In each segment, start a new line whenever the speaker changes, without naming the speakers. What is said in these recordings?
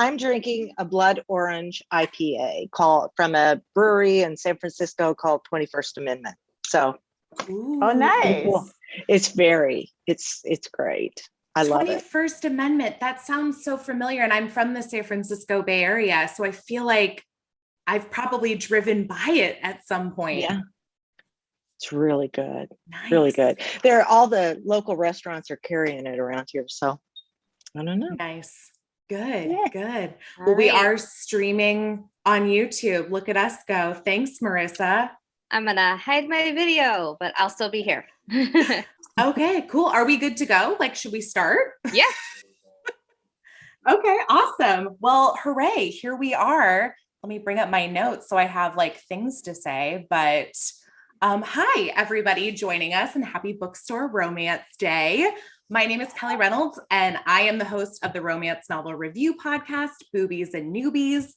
I'm drinking a blood orange IPA from a brewery in San Francisco called 21st Amendment. So,
oh, nice.
It's great. I love it.
21st Amendment. That sounds so familiar. And I'm from the San Francisco Bay Area. So I feel like I've probably driven by it at some point.
Yeah. It's really good.
Nice.
Really good. All the local restaurants are carrying it around here. So I don't know.
Nice. Good.
Yeah.
Good. Well, we are streaming on YouTube. Look at us go. Thanks, Marissa.
I'm going to hide my video, but I'll still be here.
Okay, cool. Are we good to go? Like, should we start?
Yeah.
Okay, awesome. Well, hooray. Here we are. Let me bring up my notes so I have like things to say, but hi, everybody joining us, and happy Bookstore Romance Day. My name is Kelly Reynolds, and I am the host of the romance novel review podcast, Boobies and Newbies.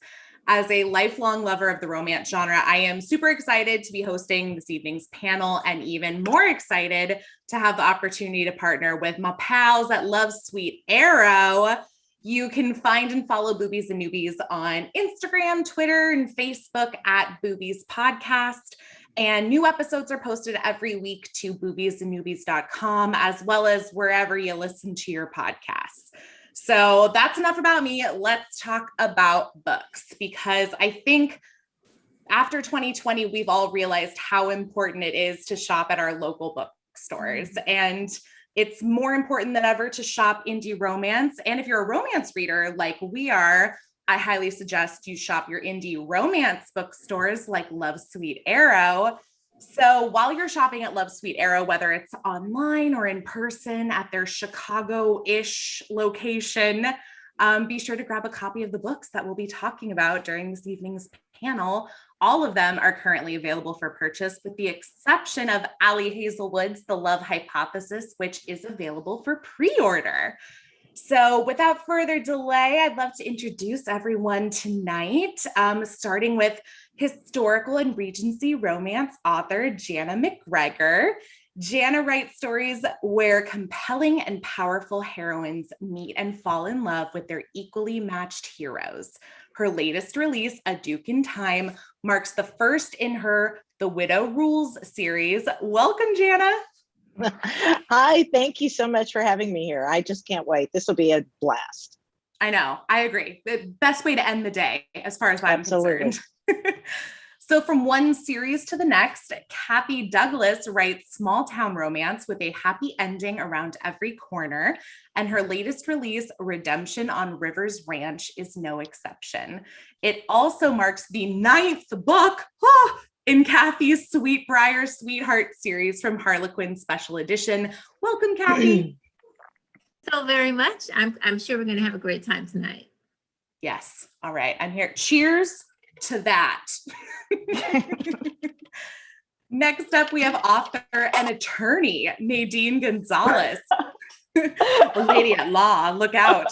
As a lifelong lover of the romance genre, I am super excited to be hosting this evening's panel, and even more excited to have the opportunity to partner with my pals at Love Sweet Arrow. You can find and follow Boobies and Newbies on Instagram, Twitter, and Facebook at Boobies Podcast. And new episodes are posted every week to boobiesandnewbies.com, as well as wherever you listen to your podcasts. So that's enough about me. Let's talk about books, because I think after 2020, we've all realized how important it is to shop at our local bookstores. And it's more important than ever to shop indie romance. And if you're a romance reader like we are, I highly suggest you shop your indie romance bookstores like Love Sweet Arrow. So while you're shopping at Love Sweet Arrow, whether it's online or in person at their Chicago-ish location, be sure to grab a copy of the books that we'll be talking about during this evening's panel. All of them are currently available for purchase, with the exception of Ali Hazelwood's The Love Hypothesis, which is available for pre-order. So without further delay, I'd love to introduce everyone tonight, starting with historical and Regency romance author Jana Mcgregor. Jana writes stories where compelling and powerful heroines meet and fall in love with their equally matched heroes. Her latest release, A Duke in Time, marks the first in her The Widow Rules series. Welcome, Jana.
Hi, thank you so much for having me here. I just can't wait. This will be a blast.
I know, I agree. The best way to end the day, as far as I'm concerned. So from one series to the next, Kathy Douglas writes small town romance with a happy ending around every corner. And her latest release, Redemption on Rivers Ranch, is no exception. It also marks the 9th book in Kathy's Sweetbriar Sweetheart series from Harlequin Special Edition. Welcome, Kathy.
So very much. I'm sure we're going to have a great time tonight.
Yes. All right. I'm here. Cheers to that. Next up, we have author and attorney Nadine Gonzalez. Lady at law, look out.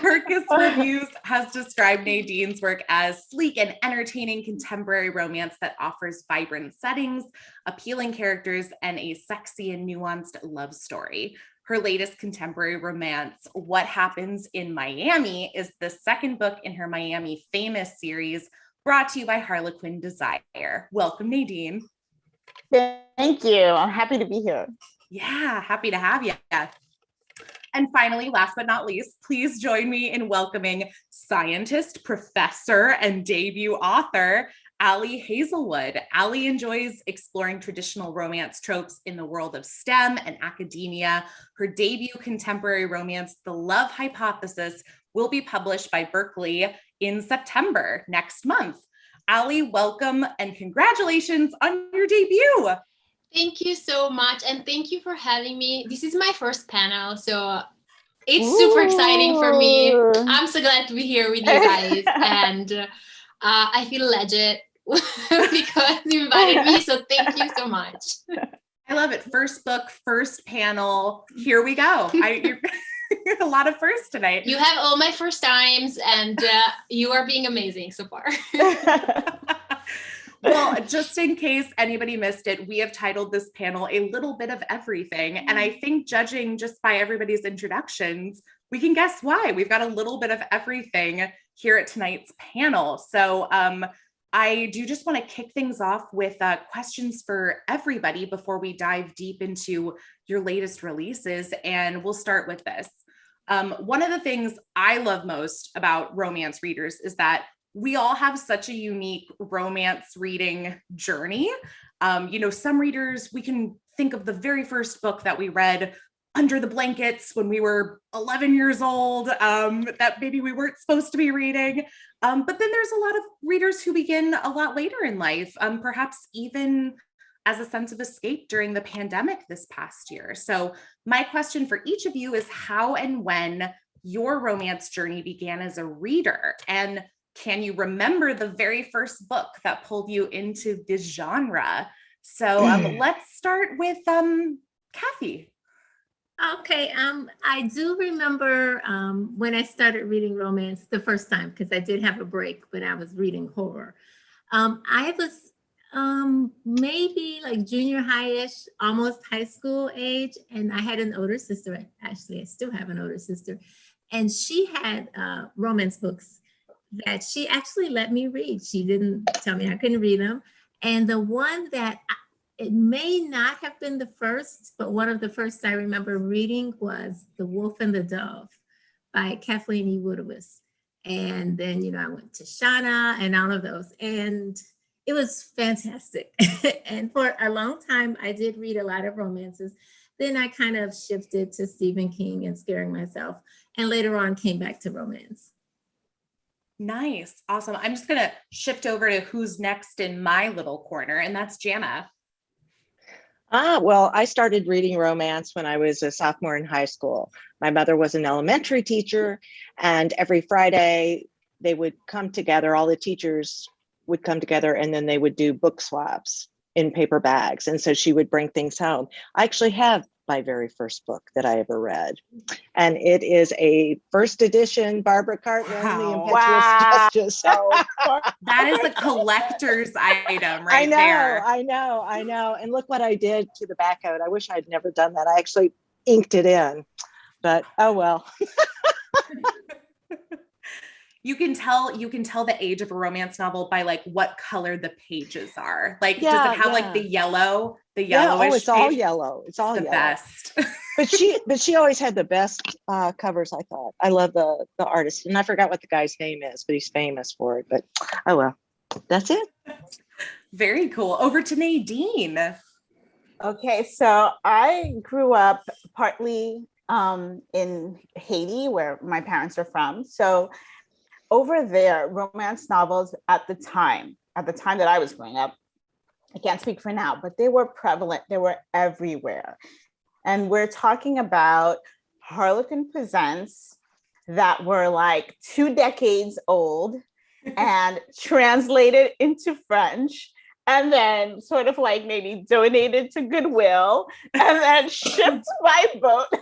Kirkus Reviews has described Nadine's work as sleek and entertaining contemporary romance that offers vibrant settings, appealing characters, and a sexy and nuanced love story. Her latest contemporary romance, What Happens in Miami, is the second book in her Miami Famous series, brought to you by Harlequin Desire. Welcome, Nadine.
Thank you. I'm happy to be here.
Yeah, happy to have you. And finally, last but not least, please join me in welcoming scientist, professor, and debut author, Ali Hazelwood. Ali enjoys exploring traditional romance tropes in the world of STEM and academia. Her debut contemporary romance, The Love Hypothesis, will be published by Berkeley in September next month. Ali, welcome and congratulations on your debut.
Thank you so much. And thank you for having me. This is my first panel, so it's super exciting for me. I'm so glad to be here with you guys. And I feel legit because you invited me. So thank you so much.
I love it. First book, first panel. Here we go. You're a lot of firsts tonight.
You have all my first times, and you are being amazing so far.
Well, just in case anybody missed it, we have titled this panel A Little Bit of Everything. And I think judging just by everybody's introductions, we can guess why. We've got a little bit of everything here at tonight's panel. So I do just want to kick things off with questions for everybody before we dive deep into your latest releases. And we'll start with this. One of the things I love most about romance readers is that we all have such a unique romance reading journey. Some readers, we can think of the very first book that we read under the blankets when we were 11 years old, that maybe we weren't supposed to be reading. But then there's a lot of readers who begin a lot later in life, perhaps even as a sense of escape during the pandemic this past year. So my question for each of you is how and when your romance journey began as a reader, and can you remember the very first book that pulled you into this genre? So let's start with Kathy.
Okay, I do remember when I started reading romance the first time, because I did have a break when I was reading horror. I was maybe like junior high-ish, almost high school age, and I had an older sister. Actually, I still have an older sister, and she had romance books that she actually let me read. She didn't tell me I couldn't read them. And the one that it may not have been the first, but one of the first I remember reading was The Wolf and the Dove by Kathleen E. Woodowitz. And then, I went to Jana and all of those. And it was fantastic. And for a long time, I did read a lot of romances. Then I kind of shifted to Stephen King and Scaring Myself. And later on came back to romance.
Nice. Awesome. I'm just going to shift over to who's next in my little corner, and that's Jana.
Well, I started reading romance when I was a sophomore in high school. My mother was an elementary teacher, and every Friday they would come together, all the teachers would come together, and then they would do book swaps in paper bags. And so she would bring things home. I actually have my very first book that I ever read. And it is a first edition Barbara Cartland, The Impetuous Justice. So,
that is a collector's item right there.
I know. And look what I did to the back of it. I wish I'd never done that. I actually inked it in, but oh well.
You can tell the age of a romance novel by like what color the pages are. Like, does it have like the yellowish?
Yeah, it's all yellow. It's all
the
yellow.
Best.
but she always had the best covers, I thought. I love the artist, and I forgot what the guy's name is, but he's famous for it. But oh well, that's it.
Very cool. Over to Nadine.
Okay, so I grew up partly in Haiti, where my parents are from. So over there, romance novels at the time that I was growing up, I can't speak for now, but they were prevalent. They were everywhere. And we're talking about Harlequin Presents that were like 2 decades old and translated into French, and then sort of like maybe donated to Goodwill, and then shipped by boat. And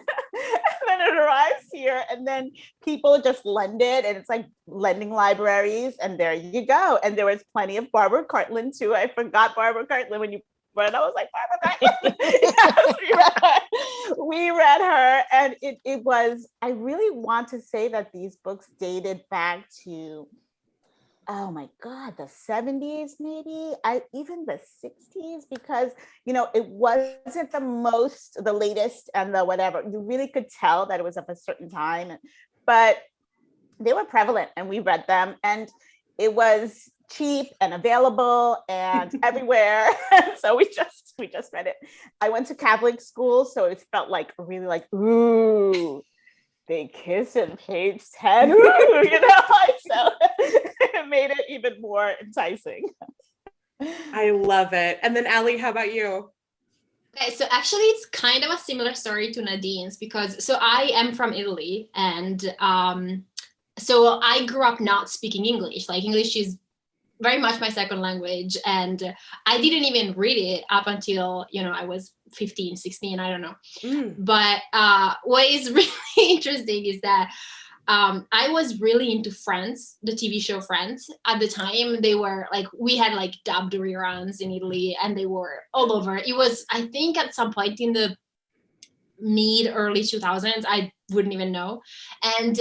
then it arrives here, and then people just lend it, and it's like lending libraries, and there you go. And there was plenty of Barbara Cartland too. I forgot Barbara Cartland when you read. I was like, Barbara Cartland. Yes, we read her, and it was. I really want to say that these books dated back to, oh my God, the 70s, maybe, even the 60s, because, it wasn't the latest and the whatever. You really could tell that it was of a certain time, but they were prevalent and we read them, and it was cheap and available and everywhere. So we just read it. I went to Catholic school, so it felt like really like, ooh, they kiss in page 10, so it made it even more enticing.
I love it. And then Allie, how about you?
Okay, so actually it's kind of a similar story to Nadine's, because I am from Italy, and so I grew up not speaking English. Like, English is very much my second language, and I didn't even read it up until I was 15, 16, I don't know. But what is really interesting is that I was really into Friends, the TV show Friends. At the time, they were like, we had like dubbed reruns in Italy, and they were all over. It was, I think, at some point in the early 2000s, I wouldn't even know. And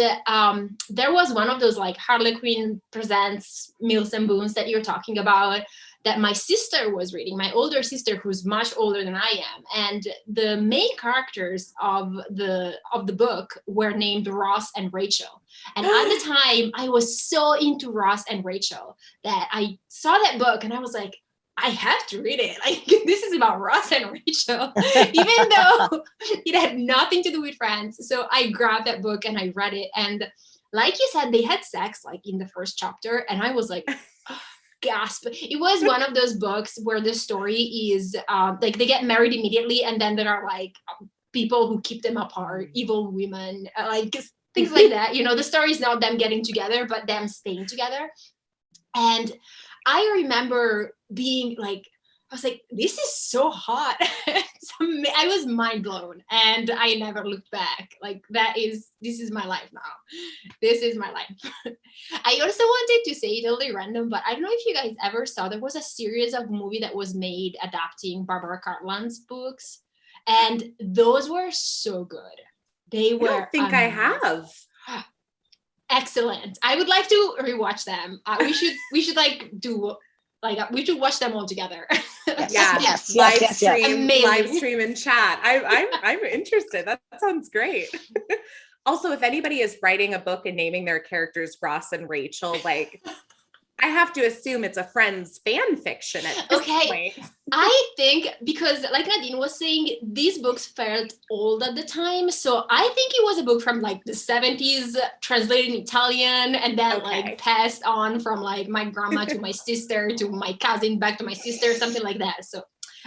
there was one of those like Harlequin presents Mills and Boons that you're talking about, that my sister was reading, my older sister, who's much older than I am. And the main characters of the book were named Ross and Rachel. And at the time, I was so into Ross and Rachel that I saw that book and I was like, I have to read it. Like, this is about Ross and Rachel, even though it had nothing to do with Friends. So I grabbed that book and I read it. And like you said, they had sex like in the first chapter. And I was like, gasp. It was one of those books where the story is like they get married immediately, and then there are like people who keep them apart, evil women, like things like that. You know, the story is not them getting together, but them staying together. And I remember being like, I was like, this is so hot. I was mind blown, and I never looked back. Like, this is my life now. This is my life. I also wanted to say, totally random, but I don't know if you guys ever saw, there was a series of movie that was made adapting Barbara Cartland's books, and those were so good. They were.
I don't think I have.
Excellent. I would like to rewatch them. We should like do. Like, we should watch them all together.
Yes. Live stream and chat. I'm interested. That sounds great. Also, if anybody is writing a book and naming their characters Ross and Rachel, like, I have to assume it's a Friends fan fiction at this point.
I think because, like Nadine was saying, these books felt old at the time. So I think it was a book from like the 70s, translated in Italian, and then like passed on from like my grandma to my sister to my cousin back to my sister, something like that. So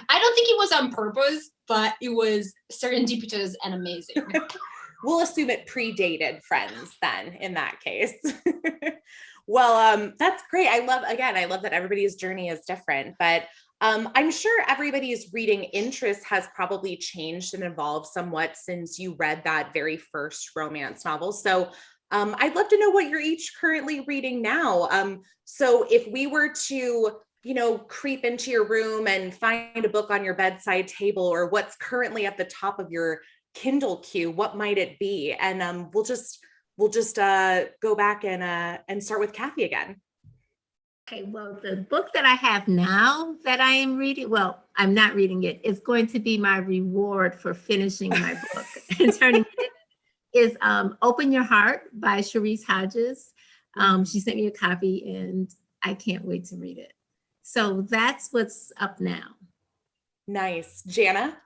I don't think it was on purpose, but it was serendipitous and amazing.
We'll assume it predated Friends then in that case. Well, that's great. I love that everybody's journey is different, but I'm sure everybody's reading interest has probably changed and evolved somewhat since you read that very first romance novel. So I'd love to know what you're each currently reading now. So if we were to, creep into your room and find a book on your bedside table, or what's currently at the top of your Kindle queue, what might it be? And we'll just go back and start with Kathy again.
Okay, well, the book that I have now that I am reading, well, I'm not reading it, is going to be my reward for finishing my book and turning it in, is Open Your Heart by Cherise Hodges. She sent me a copy and I can't wait to read it. So that's what's up now.
Nice. Jana?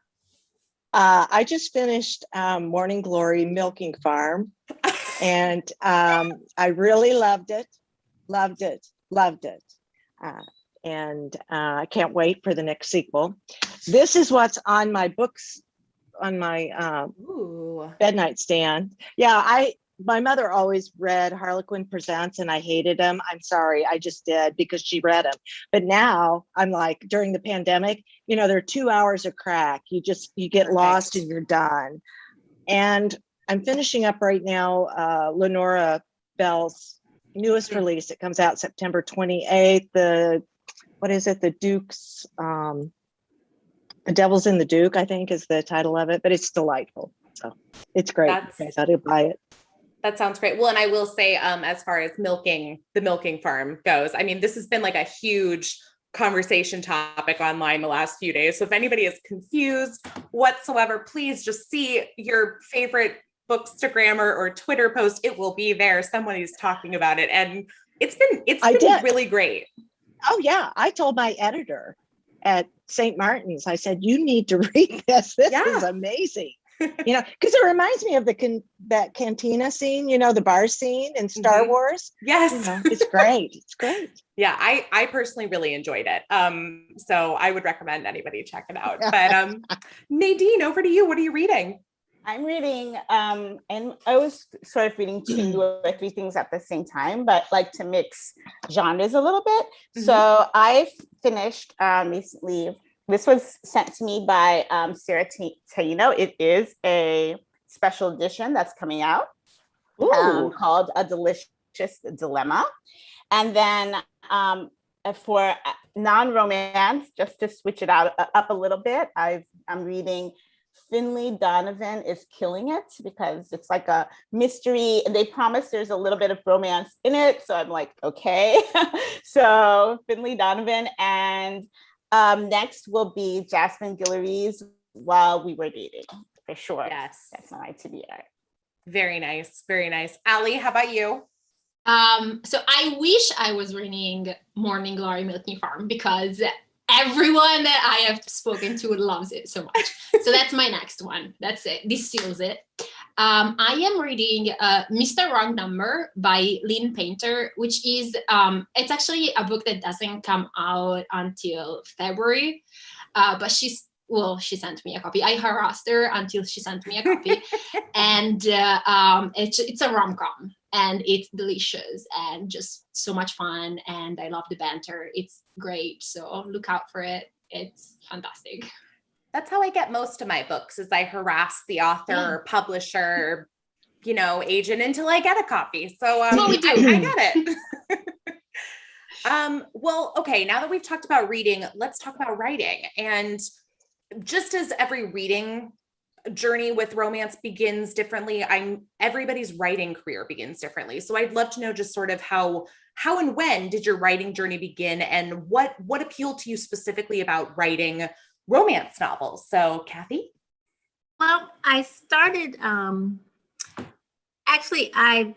I just finished Morning Glory Milking Farm. And I really loved it. And I can't wait for the next sequel. This is what's on my books, on my bed nightstand. Yeah, my mother always read Harlequin Presents, and I hated them. I'm sorry, I just did because she read them. But now I'm like, during the pandemic, they're 2 hours of crack. You get lost and you're done. And I'm finishing up right now Lenora Bell's newest release. It comes out September 28th. The Duke's, The Devil's in the Duke, I think is the title of it, but it's delightful. So it's great. You guys ought to buy it.
That sounds great. Well, and I will say, as far as the milking farm goes, I mean, this has been like a huge conversation topic online the last few days. So if anybody is confused whatsoever, please just see your favorite Bookstagram or Twitter post. It will be there. Someone is talking about it, and it's been really great.
Oh yeah, I told my editor at St. Martin's, I said, you need to read this. This is amazing. Because it reminds me of that cantina scene, the bar scene in Star Wars.
Yes.
It's great. It's great.
Yeah, I personally really enjoyed it. So I would recommend anybody check it out. But Nadine, over to you. What are you reading?
I'm reading, and I was sort of reading 2 or 3 things at the same time, but like to mix genres a little bit. So I finished recently. This was sent to me by Sarah Taino. It is a special edition that's coming out.
Ooh.
called A Delicious Dilemma. And then for non-romance, just to switch it up a little bit, I'm reading Finley Donovan is Killing It, because it's like a mystery and they promise there's a little bit of romance in it. So I'm like, okay. So Finley Donovan, and next will be Jasmine Guillory's While We Were Dating, for sure.
Yes.
That's my TBR.
Very nice. Very nice. Allie, how about you?
So I wish I was reading Morning Glory Milking Farm, because everyone that I have spoken to loves it so much. So that's my next one. That's it. This seals it. I am reading Mr. Wrong Number by Lynn Painter, which is, it's actually a book that doesn't come out until February, but she sent me a copy. I harassed her until she sent me a copy. And it's a rom-com, and it's delicious and just so much fun. And I love the banter. It's great. So look out for it. It's fantastic.
That's how I get most of my books, is I harass the author, publisher, agent until I get a copy. So
That's what we do.
I get it. Well, okay, now that we've talked about reading, let's talk about writing. And just as every reading journey with romance begins differently, everybody's writing career begins differently. So I'd love to know just sort of how and when did your writing journey begin, and what appealed to you specifically about writing romance novels? So Kathy?
Well, I started, actually, I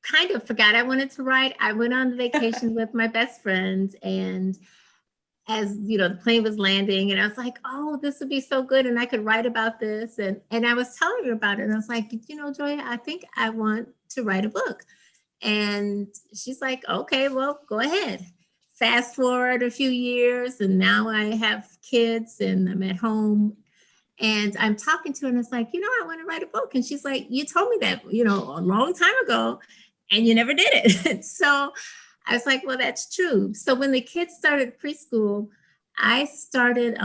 kind of forgot I wanted to write. I went on vacation with my best friend, and as the plane was landing, and I was like, oh, this would be so good, and I could write about this. And I was telling her about it, and I was like, Joy, I think I want to write a book. And she's like, okay, well, go ahead. Fast forward a few years, and now I have kids and I'm at home, and I'm talking to her, and it's like, I want to write a book. And she's like, you told me that, a long time ago, and you never did it. So I was like, well, that's true. So when the kids started preschool, I started,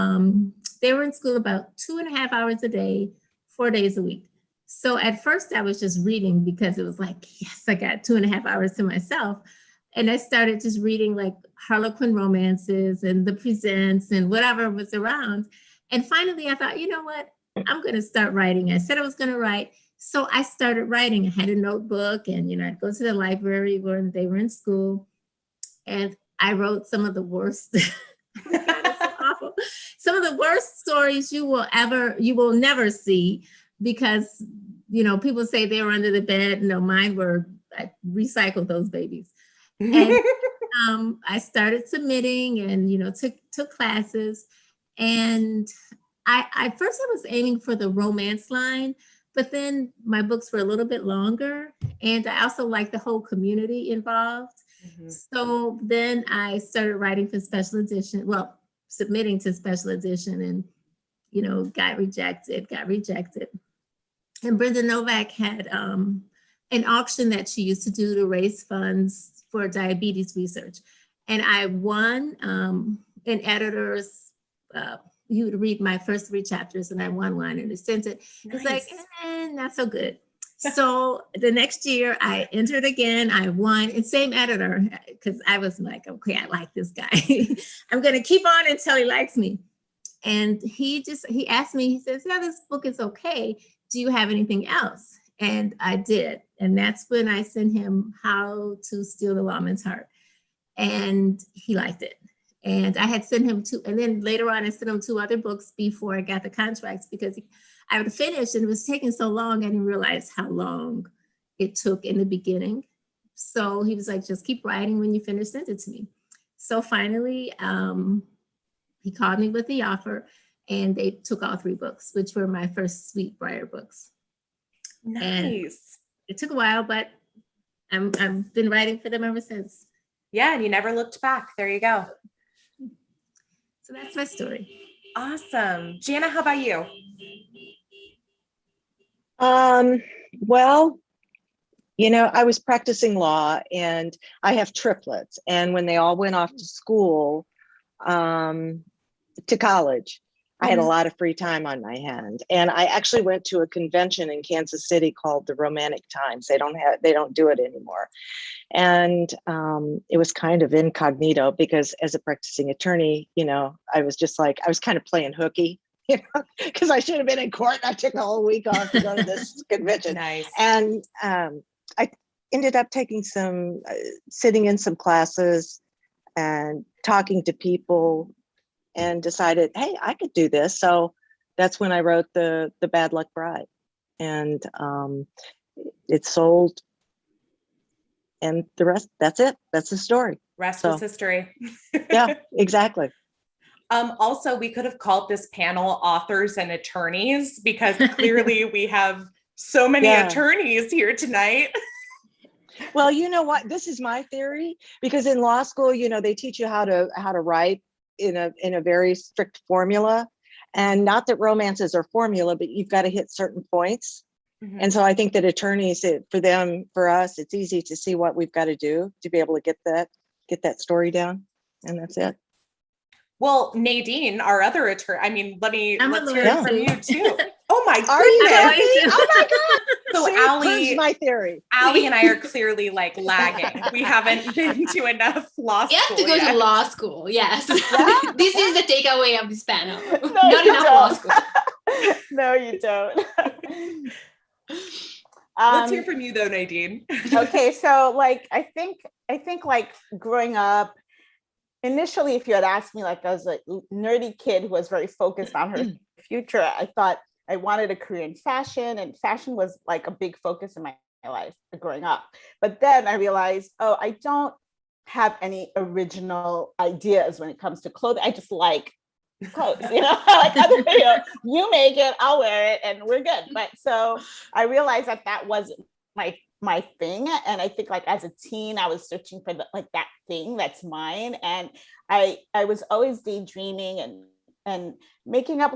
they were in school about 2.5 hours a day, 4 days a week. So at first I was just reading because it was like, yes, I got 2.5 hours to myself. And I started just reading like Harlequin romances and The Presents and whatever was around. And finally I thought, you know what, I'm going to start writing. I said I was going to write. So I started writing. I had a notebook, and, I'd go to the library when they were in school, and I wrote some of the worst, oh my God, it's so awful. Some of the worst stories you will never see, because, people say they were under the bed. No, mine were, I recycled those babies. And I started submitting and, took classes. And I first was aiming for the romance line, but then my books were a little bit longer. And I also like the whole community involved. Mm-hmm. So then I started writing for special edition, submitting to special edition, and, got rejected. And Brenda Novak had an auction that she used to do to raise funds for diabetes research. And I won an editor's, you would read my first 3 chapters, and I won one, and it sent it. Nice. It's like, not so good. So the next year I entered again, I won, and same editor, because I was like, okay, I like this guy. I'm going to keep on until he likes me. And he asked me, he says, yeah, this book is okay. Do you have anything else? And I did. And that's when I sent him How to Steal the Lawman's Heart. And he liked it. And I had sent him 2, and then later on I sent him 2 other books before I got the contracts, because I would finish, and it was taking so long, I didn't realize how long it took in the beginning. So he was like, just keep writing, when you finish, send it to me. So finally, he called me with the offer, and they took all 3 books, which were my first Sweetbriar books.
Nice.
And it took a while, but I've been writing for them ever since.
Yeah, and you never looked back. There you go.
So that's my story.
Awesome. Jana, how about you?
Well, I was practicing law, and I have triplets. And when they all went off to school, to college, I had a lot of free time on my hand. And I actually went to a convention in Kansas City called the Romantic Times. They don't do it anymore. And it was kind of incognito because as a practicing attorney, I was kind of playing hooky, because I should have been in court. I took a whole week off to go to this convention.
Nice.
And I ended up sitting in some classes and talking to people and decided, hey, I could do this. So that's when I wrote the Bad Luck Bride, and it sold, and the rest, that's it. That's the story.
Rest is history.
Yeah, exactly.
Also, we could have called this panel authors and attorneys, because clearly we have so many attorneys here tonight.
Well, you know what? This is my theory, because in law school, they teach you how to write in a very strict formula, and not that romances are formula, but you've got to hit certain points. Mm-hmm. And so I think that attorneys, for us, it's easy to see what we've got to do to be able to get that story down, and that's it.
Well, Nadine, our other attorney, let's hear it from you too. Oh my
Are you
goodness.
Oh my God.
So
See,
Allie,
my theory.
Allie and I are clearly lagging. We haven't been to enough law school.
You have to go to law school. Yes.
Yeah.
This is the takeaway of this panel.
No,
Not enough law school.
No, you don't.
Let's hear from you though, Nadine.
Okay, so I think growing up, initially, if you had asked me, as a nerdy kid who was very focused on her future, I thought I wanted a career in fashion, and fashion was a big focus in my life growing up. But then I realized, I don't have any original ideas when it comes to clothing. I just like clothes, you make it, I'll wear it, and we're good. But so I realized that wasn't my thing. And I think as a teen, I was searching for that thing that's mine. And I was always daydreaming and making up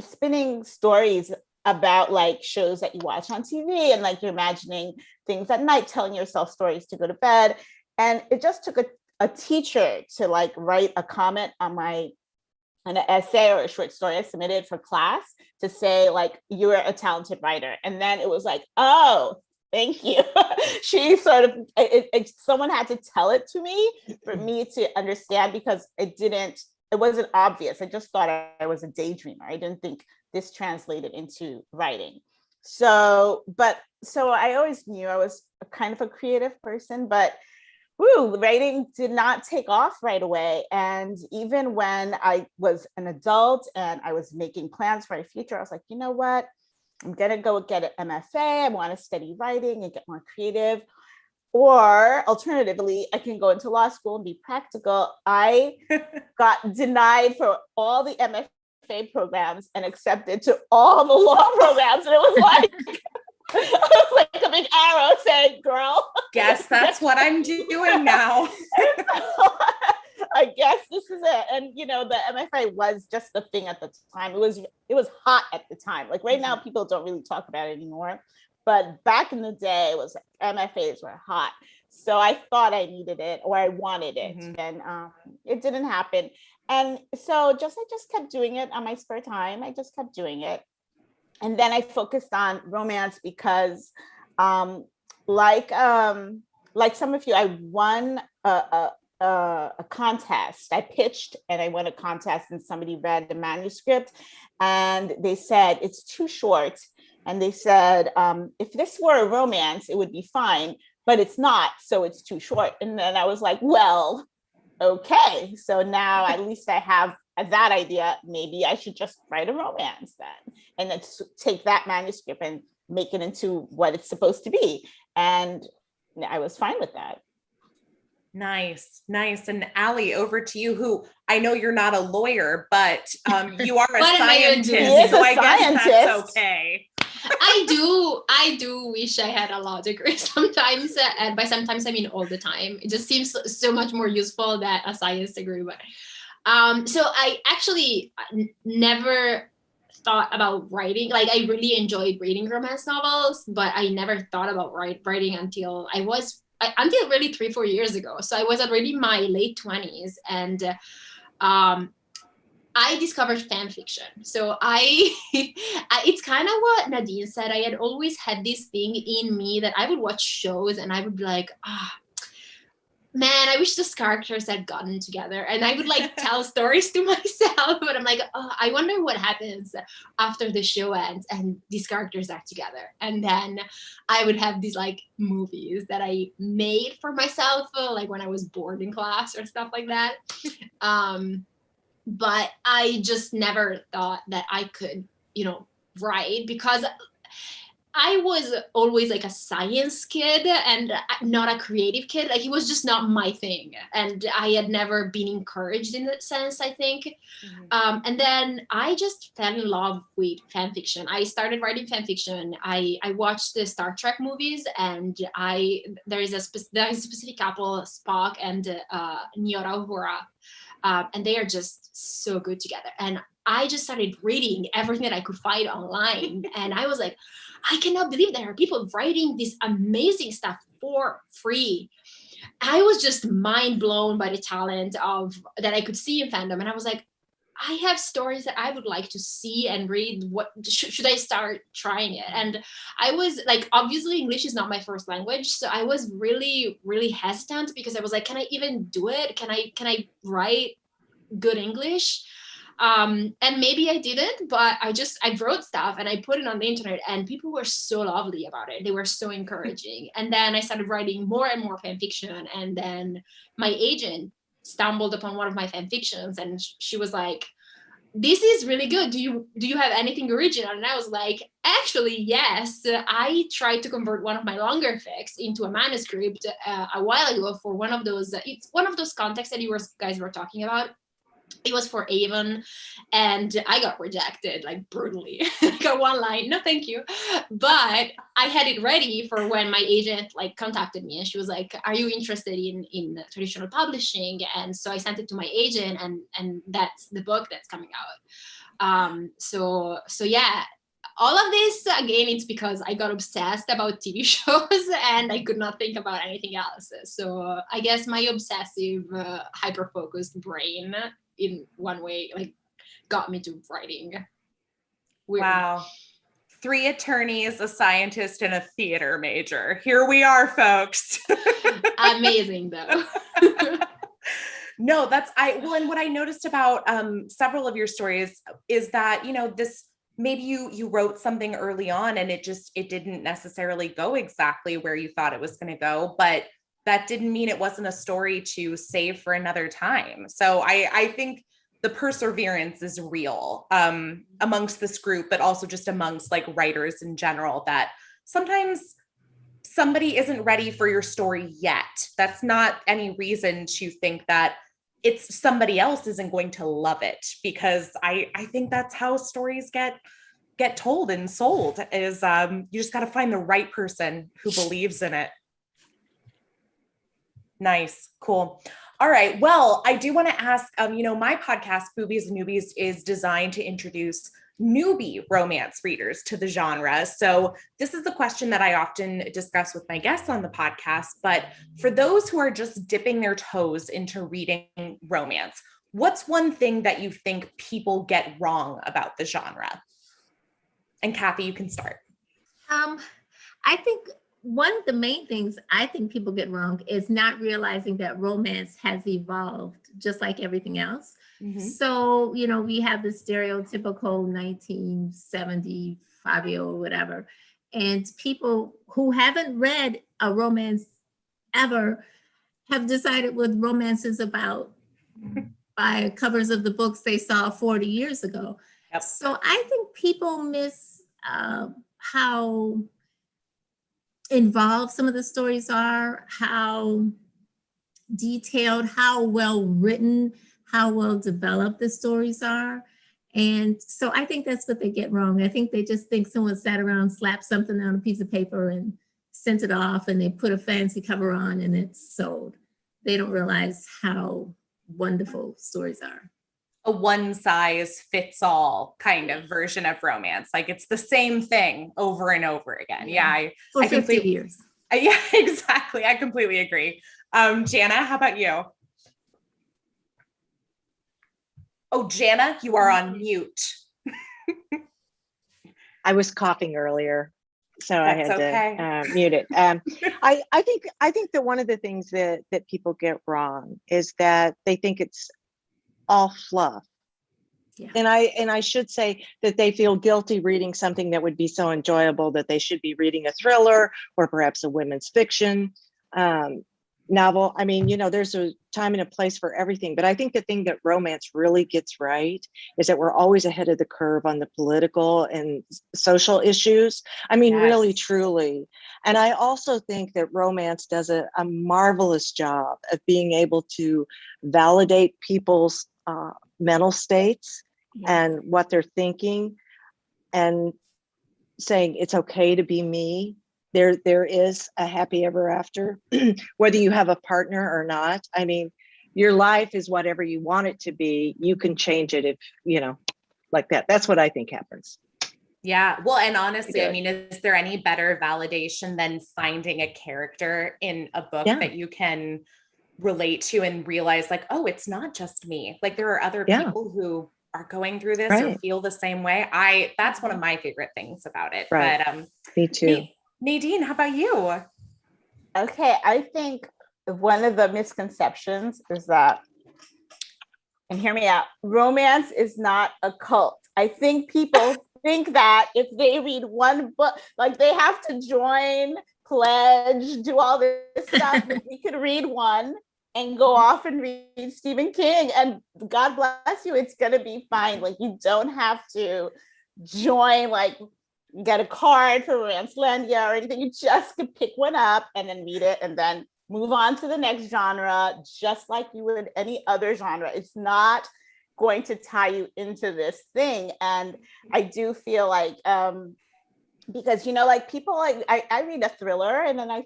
spinning stories about shows that you watch on TV, and you're imagining things at night, telling yourself stories to go to bed. And it just took a teacher to write a comment on an essay or a short story I submitted for class to say you're a talented writer. And then it was oh, thank you. She sort of, someone had to tell it to me for me to understand, because it wasn't obvious. I just thought I was a daydreamer. I didn't think this translated into writing. So I always knew I was kind of a creative person, but writing did not take off right away. And even when I was an adult and I was making plans for my future, I was like, you know what? I'm going to go get an MFA. I want to study writing and get more creative. Or alternatively, I can go into law school and be practical. I got denied for all the MFA programs and accepted to all the law programs. And it was it was a big arrow saying, girl.
Guess that's what I'm doing now.
I guess this is it. And the MFA was just the thing at the time. It was hot at the time. Right now, people don't really talk about it anymore. But back in the day, it was MFAs were hot. So I thought I needed it, or I wanted it. Mm-hmm. And it didn't happen. And so I just kept doing it on my spare time. I just kept doing it. And then I focused on romance because like some of you, I won a contest. I pitched and I won a contest, and somebody read the manuscript and they said, it's too short. And they said, if this were a romance, it would be fine, but it's not, so it's too short. And then I was like, well, okay. So now at least I have that idea. Maybe I should just write a romance then, and then take that manuscript and make it into what it's supposed to be. And I was fine with that.
Nice. And Allie, over to you, who I know you're not a lawyer, but you are a scientist, so I guess that's okay.
I do wish I had a law degree sometimes, and by sometimes I mean all the time. It just seems so much more useful than a science degree. But so I actually never thought about writing. I really enjoyed reading romance novels, but I never thought about writing until until really 3-4 years ago. So I was already in my late 20s, and I discovered fan fiction. So it's kind of what Nadine said. I had always had this thing in me that I would watch shows and I would be like, man, I wish those characters had gotten together. And I would like tell stories to myself, but I'm like, oh, I wonder what happens after the show ends and these characters are together. And then I would have these like movies that I made for myself, like when I was bored in class or stuff like that. But I just never thought that I could, write, because I was always like a science kid and not a creative kid. Like it was just not my thing. And I had never been encouraged in that sense, I think. And then I just fell in love with fan fiction. I started writing fan fiction. I watched the Star Trek movies, and there is a specific couple, Spock and Nyora Uhura, and they are just so good together. And I just started reading everything that I could find online, and I was like, I cannot believe there are people writing this amazing stuff for free. I was just mind blown by the talent that I could see in fandom. And I was like, I have stories that I would like to see and read. What should I start trying it? And I was like, obviously English is not my first language. So I was really, really hesitant because I was like, can I even do it? Can I write good English? And maybe I didn't, but I wrote stuff and I put it on the internet, and people were so lovely about it. They were so encouraging. And then I started writing more and more fan fiction. And then my agent stumbled upon one of my fan fictions, and she was like, this is really good. Do you have anything original? And I was like, actually, yes. I tried to convert one of my longer fics into a manuscript a while ago for one of those. It's one of those contexts that you guys were talking about. It was for Avon, and I got rejected like brutally. I got one line, no thank you. But I had it ready for when my agent like contacted me, and she was like, are you interested in traditional publishing? And so I sent it to my agent, and that's the book that's coming out. So yeah, all of this, again, it's because I got obsessed about TV shows and I could not think about anything else. So I guess my obsessive, hyper-focused brain in one way, like, got me to writing. Weird.
Wow. 3 attorneys, a scientist, and a theater major. Here we are, folks.
Amazing, though.
No, and what I noticed about several of your stories is that, this, maybe you wrote something early on and it didn't necessarily go exactly where you thought it was going to go, but that didn't mean it wasn't a story to save for another time. So I think the perseverance is real amongst this group, but also just amongst like writers in general, that sometimes somebody isn't ready for your story yet. That's not any reason to think that it's somebody else isn't going to love it, because I think that's how stories get told and sold, is you just got to find the right person who believes in it. Nice. Cool. All right. Well, I do want to ask, my podcast, Boobies and Newbies, is designed to introduce newbie romance readers to the genre. So this is the question that I often discuss with my guests on the podcast. But for those who are just dipping their toes into reading romance, what's one thing that you think people get wrong about the genre? And Kathy, you can start.
I think one of the main things I think people get wrong is not realizing that romance has evolved just like everything else. Mm-hmm. So, we have the stereotypical 1970 Fabio or whatever, and people who haven't read a romance ever have decided what romance is about by covers of the books they saw 40 years ago. Yep. So I think people miss how involved some of the stories are, how detailed, how well written, how well developed the stories are. And so I think that's what they get wrong. I think they just think someone sat around, slapped something on a piece of paper and sent it off, and they put a fancy cover on and it's sold. They don't realize how wonderful stories are.
A one size fits all kind of version of romance. Like it's the same thing over and over again. Yeah.
For 50 years.
Yeah, exactly. I completely agree. Jana, how about you? Oh, Jana, you are on mute.
I was coughing earlier, so I
That's
had
okay.
to mute it. I think that one of the things that people get wrong is that they think it's all fluff.
Yeah.
And I should say that they feel guilty reading something that would be so enjoyable that they should be reading a thriller or perhaps a women's fiction novel. I mean, there's a time and a place for everything, but I think the thing that romance really gets right is that we're always ahead of the curve on the political and social issues. I mean, really,
Yes.
truly. And I also think that romance does a marvelous job of being able to validate people's mental states and what they're thinking, and saying it's okay to be me. There is a happy ever after, whether you have a partner or not. I mean, your life is whatever you want it to be. You can change it if, like that. That's what I think happens.
Yeah. Well, and honestly,
Yeah.
I mean, is there any better validation than finding a character in a book
Yeah.
that you can relate to and realize like, oh, it's not just me. Like there are other
Yeah.
people who are going through this or
Right.
feel the same way. That's one of my favorite things about it.
Right.
But
Me too.
Nadine, how about you?
Okay, I think one of the misconceptions is that, and hear me out, romance is not a cult. I think people think that if they read one book, like they have to join, pledge, do all this stuff. But you could read one and go off and read Stephen King, and God bless you, it's gonna be fine. Like you don't have to join, like get a card for Romancelandia or anything. You just could pick one up and then read it and then move on to the next genre, just like you would any other genre. It's not going to tie you into this thing. And I do feel like, because, like people, like I read a thriller and then I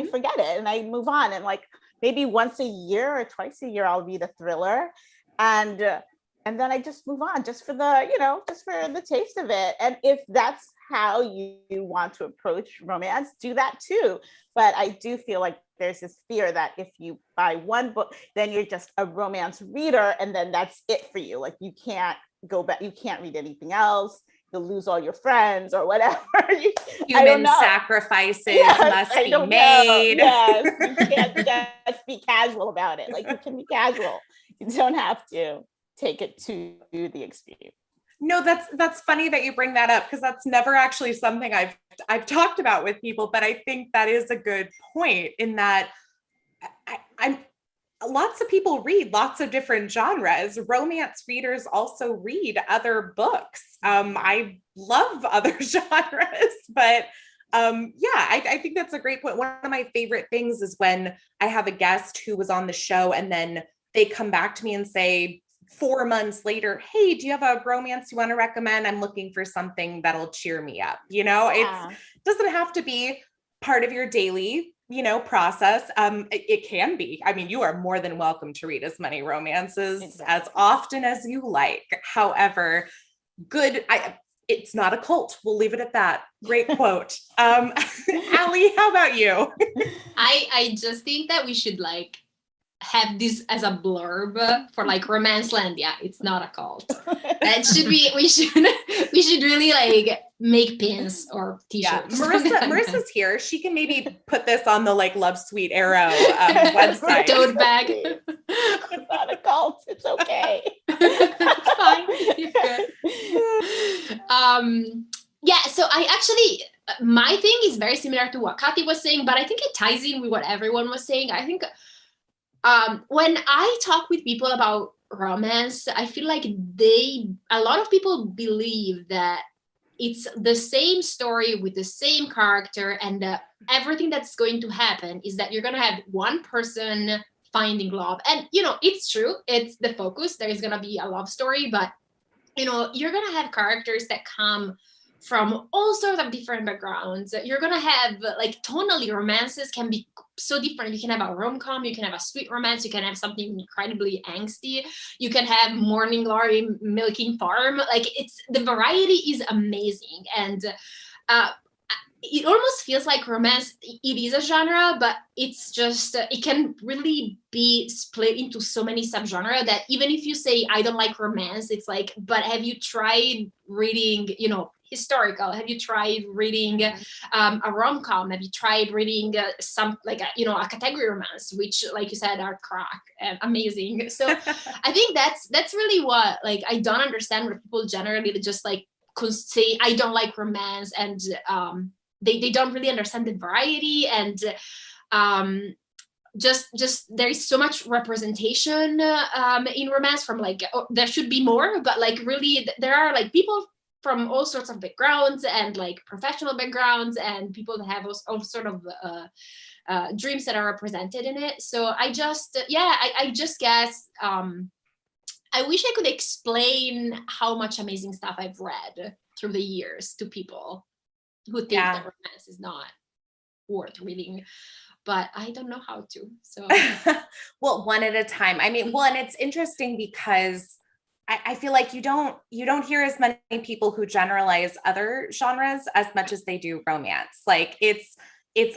forget it and I move on, and like maybe once a year or twice a year, I'll read a thriller. And then I just move on just for the taste of it. And if that's how you want to approach romance, do that too. But I do feel like there's this fear that if you buy one book, then you're just a romance reader and then that's it for you. Like you can't go back, you can't read anything else. You'll lose all your friends or whatever.
Human sacrifices must be made.
Yes, you can't just be casual about it. Like you can be casual. You don't have to take it to the extreme.
No, that's funny that you bring that up, because that's never actually something I've talked about with people, but I think that is a good point in that I'm lots of people read lots of different genres. Romance readers also read other books. I love other genres, but I think that's a great point. One of my favorite things is when I have a guest who was on the show and then they come back to me and say 4 months later, hey, do you have a romance you want to recommend? I'm looking for something that'll cheer me up. It doesn't have to be part of your daily process. It can be. I mean, you are more than welcome to read as many romances as often as you like. However, it's not a cult. We'll leave it at that. Great quote. Allie, how about you?
I just think that we should have this as a blurb for Romancelandia. It's not a cult. That should be, we should really make pins or t-shirts.
Yeah. Marissa's here. She can maybe put this on the Love Sweet Arrow website.
Tote bag.
It's not a cult. It's okay.
It's fine. You're good. Yeah, so I actually, my thing is very similar to what Kathy was saying, but I think it ties in with what everyone was saying. I think when I talk with people about romance, I feel like a lot of people believe that it's the same story with the same character, and everything that's going to happen is that you're going to have one person finding love. And, it's true. It's the focus. There is going to be a love story, but, you're going to have characters that come from all sorts of different backgrounds. You're going to have tonally romances can be so different. You can have a rom-com, you can have a sweet romance, you can have something incredibly angsty, you can have Morning Glory, Milking Farm. The variety is amazing. And it almost feels like romance. It is a genre, but it's just, it can really be split into so many subgenres that even if you say, I don't like romance, it's like, but have you tried reading, you know, historical? Have you tried reading a rom-com? Have you tried reading some, like, you know, a category romance, which, like you said, are crack and amazing. So I think that's really what, like, I don't understand where people generally just like could say, I don't like romance, and they don't really understand the variety, and just there is so much representation in romance from like, there should be more, but like really there are like people from all sorts of backgrounds and like professional backgrounds and people that have all sort of dreams that are represented in it. So I just, I just guess I wish I could explain how much amazing stuff I've read through the years to people who think that romance is not worth reading, but I don't know how to. So,
well, one at a time. I mean, well, and it's interesting because I feel like you don't hear as many people who generalize other genres as much as they do romance. Like it's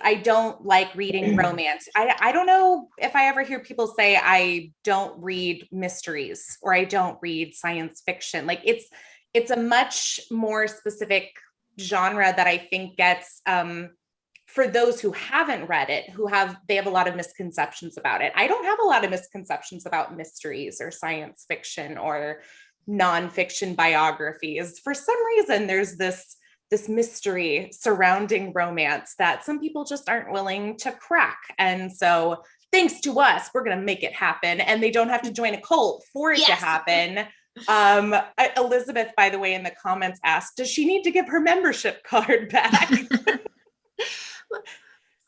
I don't like reading romance. I don't know if I ever hear people say I don't read mysteries or I don't read science fiction. Like it's a much more specific genre that I think gets for those who haven't read it, they have a lot of misconceptions about it. I don't have a lot of misconceptions about mysteries or science fiction or nonfiction biographies. For some reason, there's this mystery surrounding romance that some people just aren't willing to crack. And so thanks to us, we're going to make it happen. And they don't have to join a cult for it to happen. Elizabeth, by the way, in the comments asked, does she need to give her membership card back?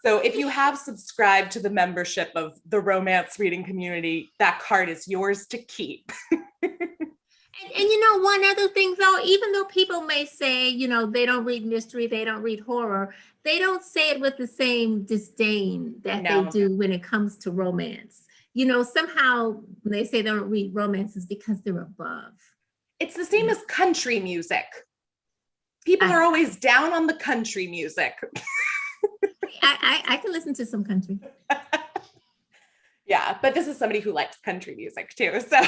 So if you have subscribed to the membership of the romance reading community, that card is yours to keep.
And you know, one other thing though, even though people may say, you know, they don't read mystery, they don't read horror, they don't say it with the same disdain that they do when it comes to romance. You know, somehow when they say they don't read romance, it's because they're above.
It's the same as country music. People are always down on the country music.
I can listen to some country.
Yeah, but this is somebody who likes country music too, so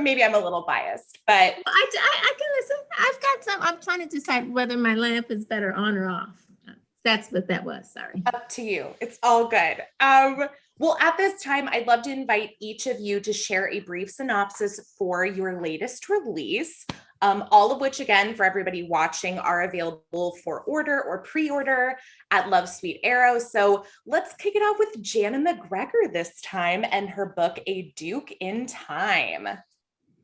maybe I'm a little biased, but
I can listen. I've got some. I'm trying to decide whether my lamp is better on or off. That's what that was. Sorry.
Up to you. It's all good. Well, at this time, I'd love to invite each of you to share a brief synopsis for your latest release. All of which, again, for everybody watching, are available for order or pre-order at Love Sweet Arrow. So let's kick it off with Jana Mcgregor this time and her book, A Duke in Time.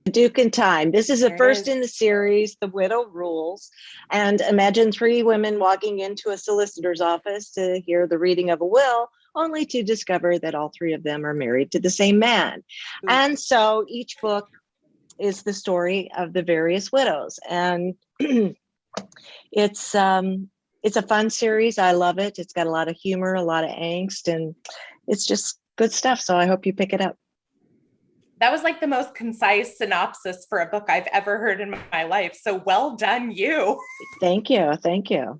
Duke in Time. This is the first in the series, The Widow Rules. And imagine three women walking into a solicitor's office to hear the reading of a will, only to discover that all three of them are married to the same man. Ooh. And so each book is the story of the various widows, and it's a fun series. I love it. It's got a lot of humor, a lot of angst, and it's just good stuff. So I hope you pick it up.
That was like the most concise synopsis for a book I've ever heard in my life. So well done, you.
Thank you. Thank you.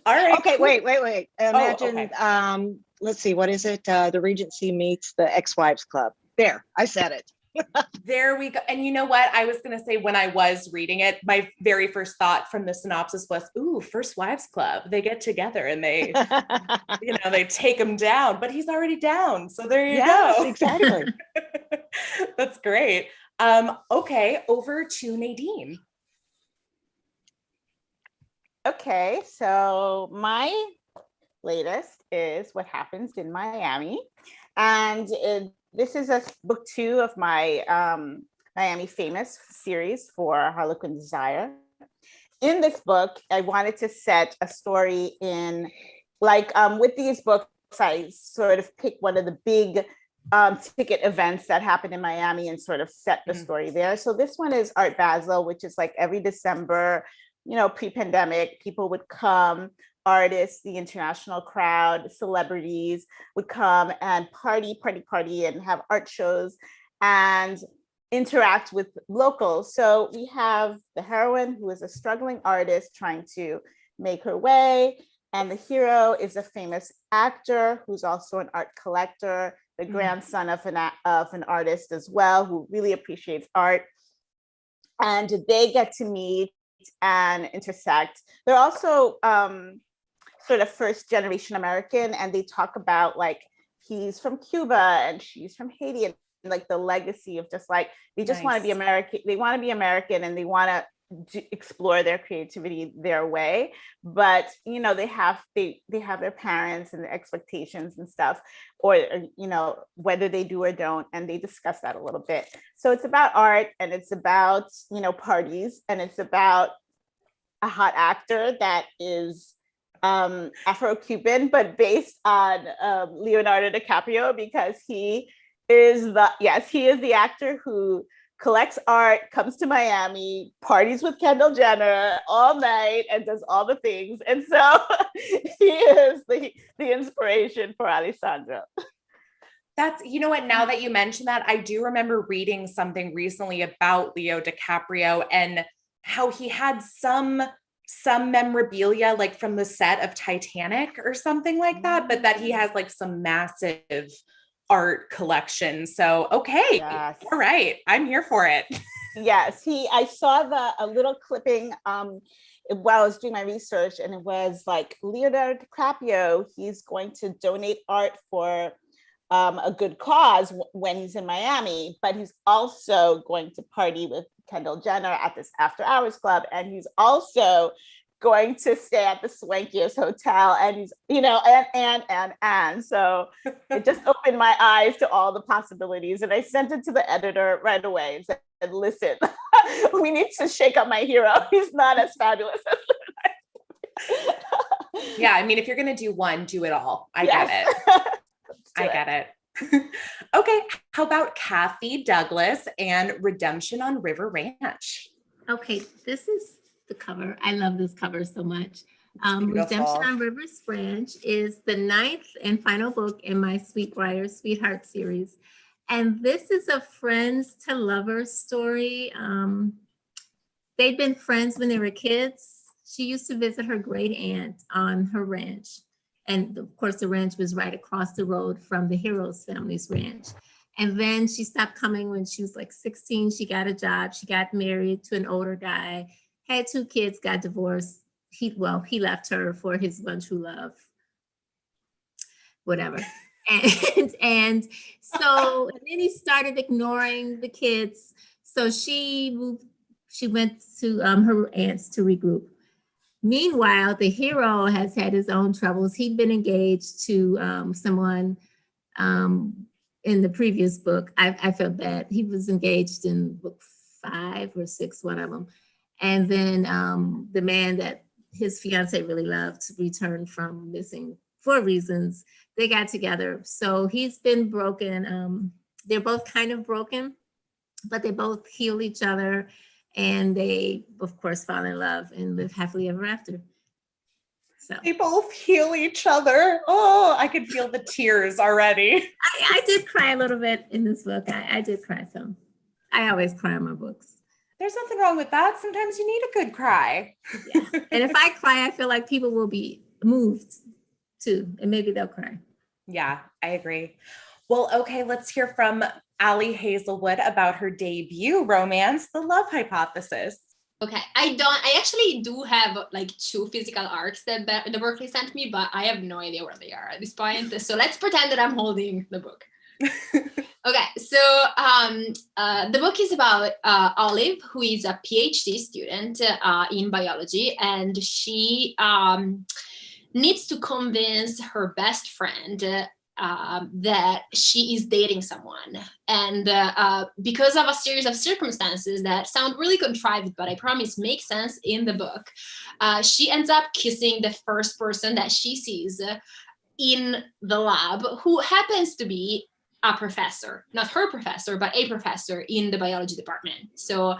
All right.
Okay, wait. Imagine, let's see, what is it? The Regency meets the Ex-Wives Club. There, I said it.
There we go. And you know what? I was going to say, when I was reading it, my very first thought from the synopsis was, ooh, First Wives Club. They get together and they, they take him down, but he's already down. So there you go.
Exactly.
That's great. Okay, over to Nadine.
Okay, so my latest is What Happens in Miami. And this is book 2 of my Miami Famous series for Harlequin Desire. In this book, I wanted to set a story in, like with these books, I sort of pick one of the big ticket events that happened in Miami and sort of set the story there. So this one is Art Basel, which is like every December, pre-pandemic, people would come, artists, the international crowd, celebrities would come and party and have art shows and interact with locals. So we have the heroine, who is a struggling artist trying to make her way. And the hero is a famous actor who's also an art collector, the grandson of an artist as well, who really appreciates art. And they get to meet and intersect. They're also sort of first generation American, and they talk about like he's from Cuba and she's from Haiti, and like the legacy of just like they just want to be American. They want to be American, and they want to explore their creativity their way. But you know, they have their parents and their expectations and stuff, or you know, whether they do or don't, and they discuss that a little bit. So it's about art, and it's about, you know, parties, and it's about a hot actor that is Afro-Cuban, but based on Leonardo DiCaprio, because he is the actor who collects art, comes to Miami, parties with Kendall Jenner all night, and does all the things. And so he is the inspiration for Alessandro.
That's, you know what, now that you mentioned that, I do remember reading something recently about Leo DiCaprio and how he had some memorabilia like from the set of Titanic or something like that, but that he has like some massive art collection. So, okay. Yes. All right. I'm here for it.
Yes. I saw a little clipping while I was doing my research, and it was like Leonardo DiCaprio, he's going to donate art for a good cause when he's in Miami, but he's also going to party with Kendall Jenner at this after hours club, and he's also going to stay at the swankiest hotel, and he's, you know, and so it just opened my eyes to all the possibilities, and I sent it to the editor right away and said, listen, we need to shake up my hero. He's not as fabulous as
yeah, I mean, if you're gonna do one, do it all. I get it. I get it. Okay, how about Kathy Douglas and Redemption on River Ranch?
Okay, this is the cover. I love this cover so much. Redemption on River's Ranch is the 9th and final book in my Sweetbriar Sweetheart series. And this is a friends to lovers story. They'd been friends when they were kids. She used to visit her great aunt on her ranch. And of course, the ranch was right across the road from the hero's family's ranch. And then she stopped coming when she was like 16. She got a job. She got married to an older guy, had 2 kids, got divorced. He left her for his one true love, whatever. And then he started ignoring the kids. So she went to her aunt's to regroup. Meanwhile, the hero has had his own troubles. He'd been engaged to someone in the previous book. I felt bad. He was engaged in book 5 or 6, one of them. And then the man that his fiance really loved returned from missing for reasons. They got together. So he's been broken. They're both kind of broken, but they both heal each other. And they, of course, fall in love and live happily ever after. So
they both heal each other. Oh, I could feel the tears already.
I did cry a little bit in this book. I did cry some. I always cry in my books.
There's nothing wrong with that. Sometimes you need a good cry.
Yeah. And if I cry, I feel like people will be moved too, and maybe they'll cry.
Yeah, I agree. Well, okay, let's hear from Allie Hazelwood about her debut romance, The Love Hypothesis.
Okay, I actually do have like 2 physical arcs that the Berkeley sent me, but I have no idea where they are at this point. So let's pretend that I'm holding the book. Okay, so the book is about Olive, who is a PhD student in biology, and she needs to convince her best friend that she is dating someone. And because of a series of circumstances that sound really contrived, but I promise make sense in the book, she ends up kissing the first person that she sees in the lab, who happens to be a professor, not her professor, but a professor in the biology department. So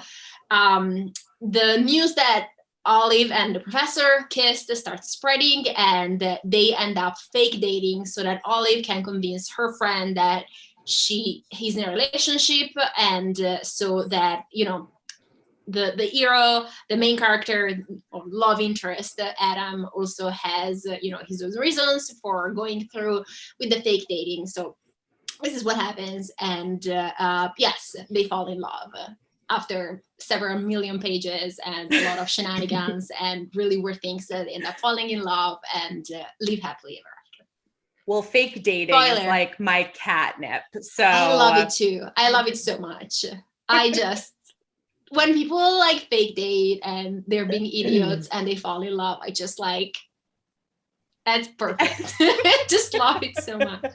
the news that Olive and the professor kissed starts spreading, and they end up fake dating so that Olive can convince her friend that he's in a relationship, and so that, you know, the hero, the main character or love interest, Adam, also has his own reasons for going through with the fake dating. So this is what happens, and yes, they fall in love after several million pages and a lot of shenanigans and really weird things. That they end up falling in love and live happily ever after.
Well, fake dating is like my catnip. So
I love it too. I love it so much. I just, when people like fake date and they're being idiots and they fall in love, I just like, that's perfect. Just love it so much.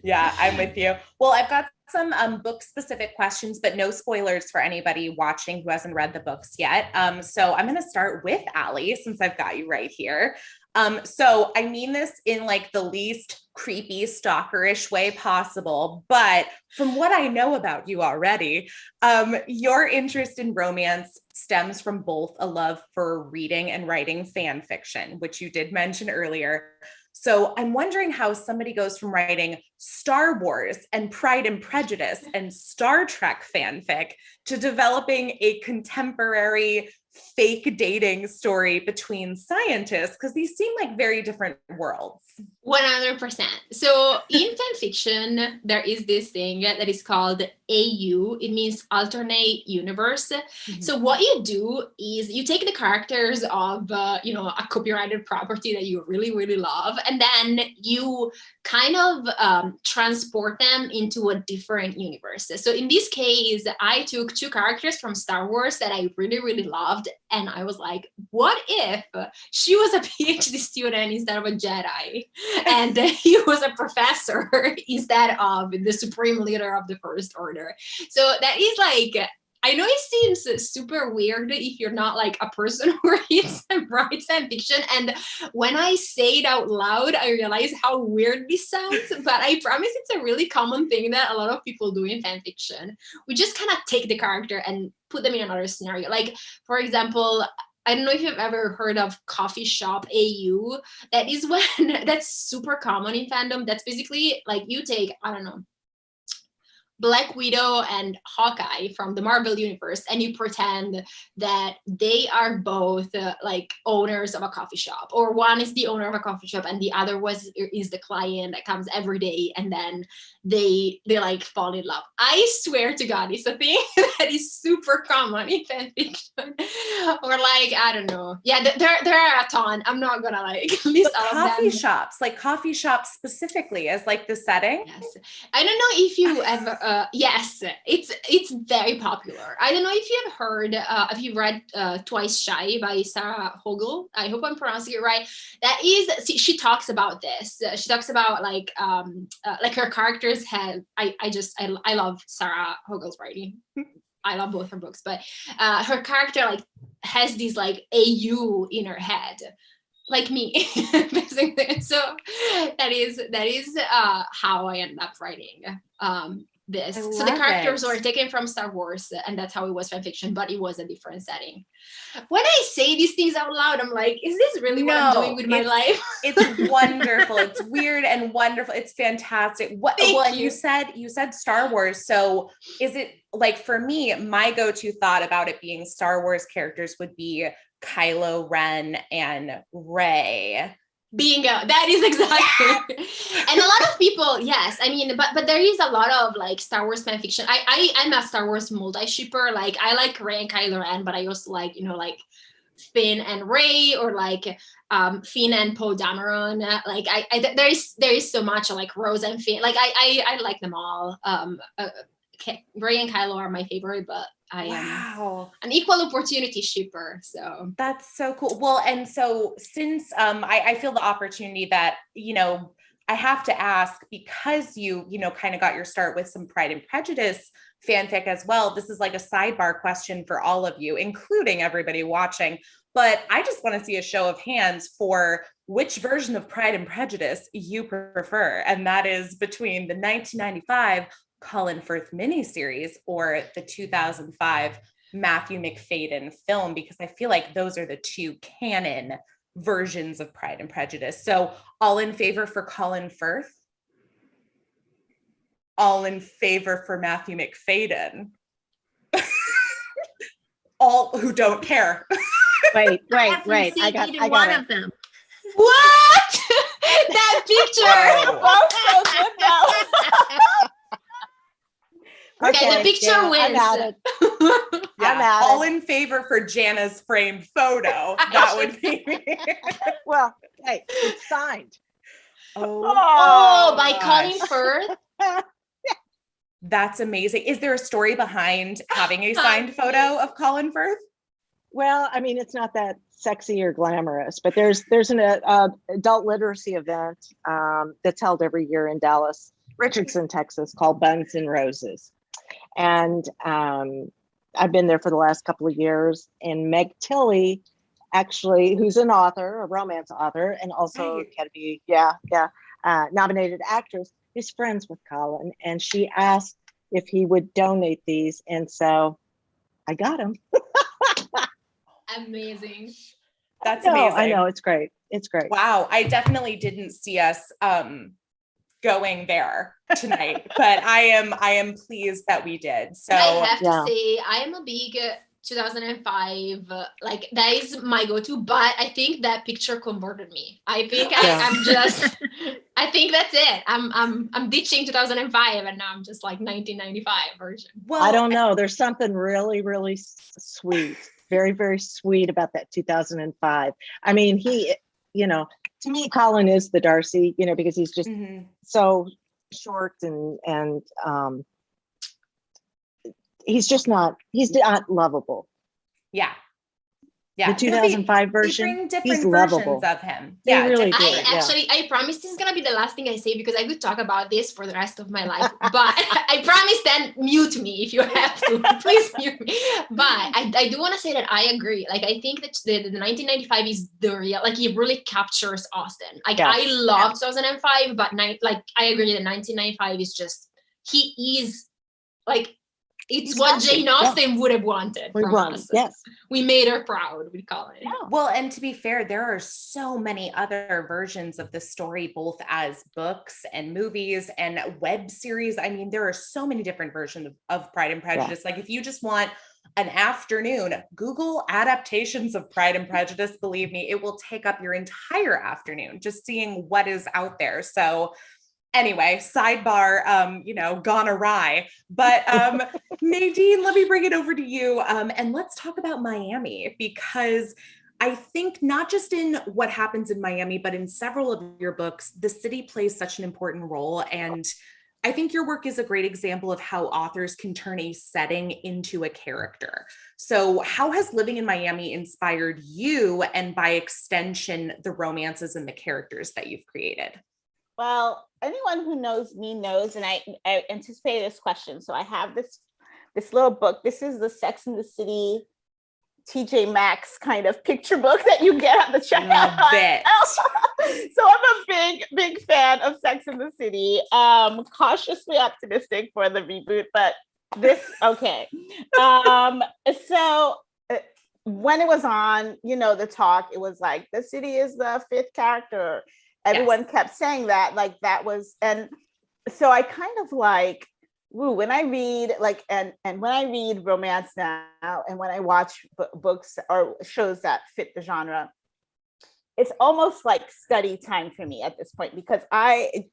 Yeah, I'm with you. Well, I've got some book specific questions, but no spoilers for anybody watching who hasn't read the books yet. So I'm going to start with Allie, since I've got you right here. So I mean this in like the least creepy, stalkerish way possible, but from what I know about you already, your interest in romance stems from both a love for reading and writing fan fiction, which you did mention earlier. So I'm wondering how somebody goes from writing Star Wars and Pride and Prejudice and Star Trek fanfic to developing a contemporary fake dating story between scientists, because these seem like very different worlds.
100%. So in fan fiction, there is this thing that is called AU. It means alternate universe. Mm-hmm. So what you do is you take the characters of, a copyrighted property that you really, really love, and then you kind of transport them into a different universe. So in this case, I took two characters from Star Wars that I really, really loved. And I was like, what if she was a PhD student instead of a Jedi? And he was a professor instead of the supreme leader of the First Order. So that is like, I know it seems super weird if you're not like a person who reads and writes fan fiction. And when I say it out loud, I realize how weird this sounds. But I promise it's a really common thing that a lot of people do in fan fiction. We just kind of take the character and put them in another scenario. Like, for example, I don't know if you've ever heard of coffee shop AU. That is when that's super common in fandom. That's basically like you take, I don't know, Black Widow and Hawkeye from the Marvel universe, and you pretend that they are both like owners of a coffee shop, or one is the owner of a coffee shop and the other is the client that comes every day, and then they like fall in love. I swear to God, it's a thing that is super common in fan fiction. Or like, I don't know. Yeah, there are a ton. I'm not gonna like list all of them.
Coffee shops specifically as like the setting.
Yes, I don't know if you ever. Yes, it's very popular. I don't know if you have heard, if you've read Twice Shy by Sarah Hogel. I hope I'm pronouncing it right. That is, she talks about this. She talks about like her characters have. I love Sarah Hogel's writing. I love both her books, but her character like has these like AU in her head. Like me, basically. So that is how I ended up writing this. So the characters were taken from Star Wars, and that's how it was fan fiction, but it was a different setting. When I say these things out loud, I'm like, is this really what I'm doing with my life?
It's wonderful. It's weird and wonderful. It's fantastic. You said Star Wars. So is it like, for me, my go-to thought about it being Star Wars characters would be Kylo Ren and Rey.
Bingo, that is exactly. And a lot of people, yes, I mean, but there is a lot of like Star Wars fan fiction. I'm a Star Wars multi-shipper. Like I like Rey and Kylo Ren, but I also like, like Finn and Rey, or like Finn and Poe Dameron. Like there is so much like Rose and Finn. Like I like them all. Rey and Kylo are my favorite, but I am an equal opportunity shipper. So
that's so cool. Well, and so since I feel the opportunity that, I have to ask, because you kind of got your start with some Pride and Prejudice fanfic as well. This is like a sidebar question for all of you, including everybody watching. But I just want to see a show of hands for which version of Pride and Prejudice you prefer. And that is between the 1995 Colin Firth miniseries or the 2005 Matthew McFadden film, because I feel like those are the two canon versions of Pride and Prejudice. So all in favor for Colin Firth? All in favor for Matthew McFadden? all who don't care.
Wait.
Haven't seen
I
either
got
one
it.
of them.
What? That picture.
Whoa.
Both so good though.
Okay, the picture
I'm
wins.
at it. I'm
Yeah,
at
all
it.
in favor for Jana's framed photo. That would be me.
Well, hey, it's signed.
Oh, by
gosh.
Colin Firth.
That's amazing. Is there a story behind having a signed photo of Colin Firth?
Well, I mean, it's not that sexy or glamorous, but there's an adult literacy event that's held every year in Dallas, Richardson, Texas, called Buns and Roses. And I've been there for the last couple of years. And Meg Tilly, actually, who's an author, a romance author, and also
Right.
Academy, nominated actress, is friends with Colin. And she asked if he would donate these. And so I got him.
Amazing.
That's
No,
amazing.
I know, it's great. It's great.
Wow, I definitely didn't see us going there tonight, but I am pleased that we did. So
I have
Yeah.
to say, I am a big 2005, like that is my go-to, but I think that picture converted me. I think
Yeah.
I'm just, I think that's it. I'm ditching 2005 and now I'm just like 1995 version.
well,
I don't know. There's something really, really sweet, very, very sweet about that 2005. I mean, he, to me, Colin is the Darcy, because he's just
Mhm.
so short and he's not lovable.
Yeah.
The
Yeah.
2005
They
version,
bring different
he's
versions
lovable.
of him.
They really
different-
do.
I promise this is gonna be the last thing I say because I could talk about this for the rest of my life. But I promise then mute me if you have to. Please mute me. But I do want to say that I agree. Like I think that the 1995 is the real, like it really captures Austen. Like
Yes.
I love 2005, but I agree that 1995 is just he is like it's
He's
what
Darcy,
Jane
yeah.
Austen would have wanted
We
from
won.
us.
Yes.
We made her proud, we call it.
Well, and to be fair, there are so many other versions of the story, both as books and movies and web series. I mean, there are so many different versions of Pride and Prejudice. Like if you just want an afternoon, Google adaptations of Pride and Prejudice. Believe me, it will take up your entire afternoon just seeing what is out there. So anyway, sidebar, gone awry. But Nadine, let me bring it over to you. And let's talk about Miami, because I think not just in what happens in Miami, but in several of your books, the city plays such an important role. And I think your work is a great example of how authors can turn a setting into a character. So how has living in Miami inspired you, and by extension, the romances and the characters that you've created?
Well, anyone who knows me knows, and I anticipated this question. So I have this little book. This is the Sex and the City TJ Maxx kind of picture book that you get at the checkout.
Love it.
So I'm a big fan of Sex and the City. Cautiously optimistic for the reboot, but okay. So when it was on, the talk, it was like the city is the fifth character. Everyone kept saying that, like that was, and so I kind of like, when I read and when I read romance now, and when I watch books or shows that fit the genre, it's almost like study time for me at this point, because I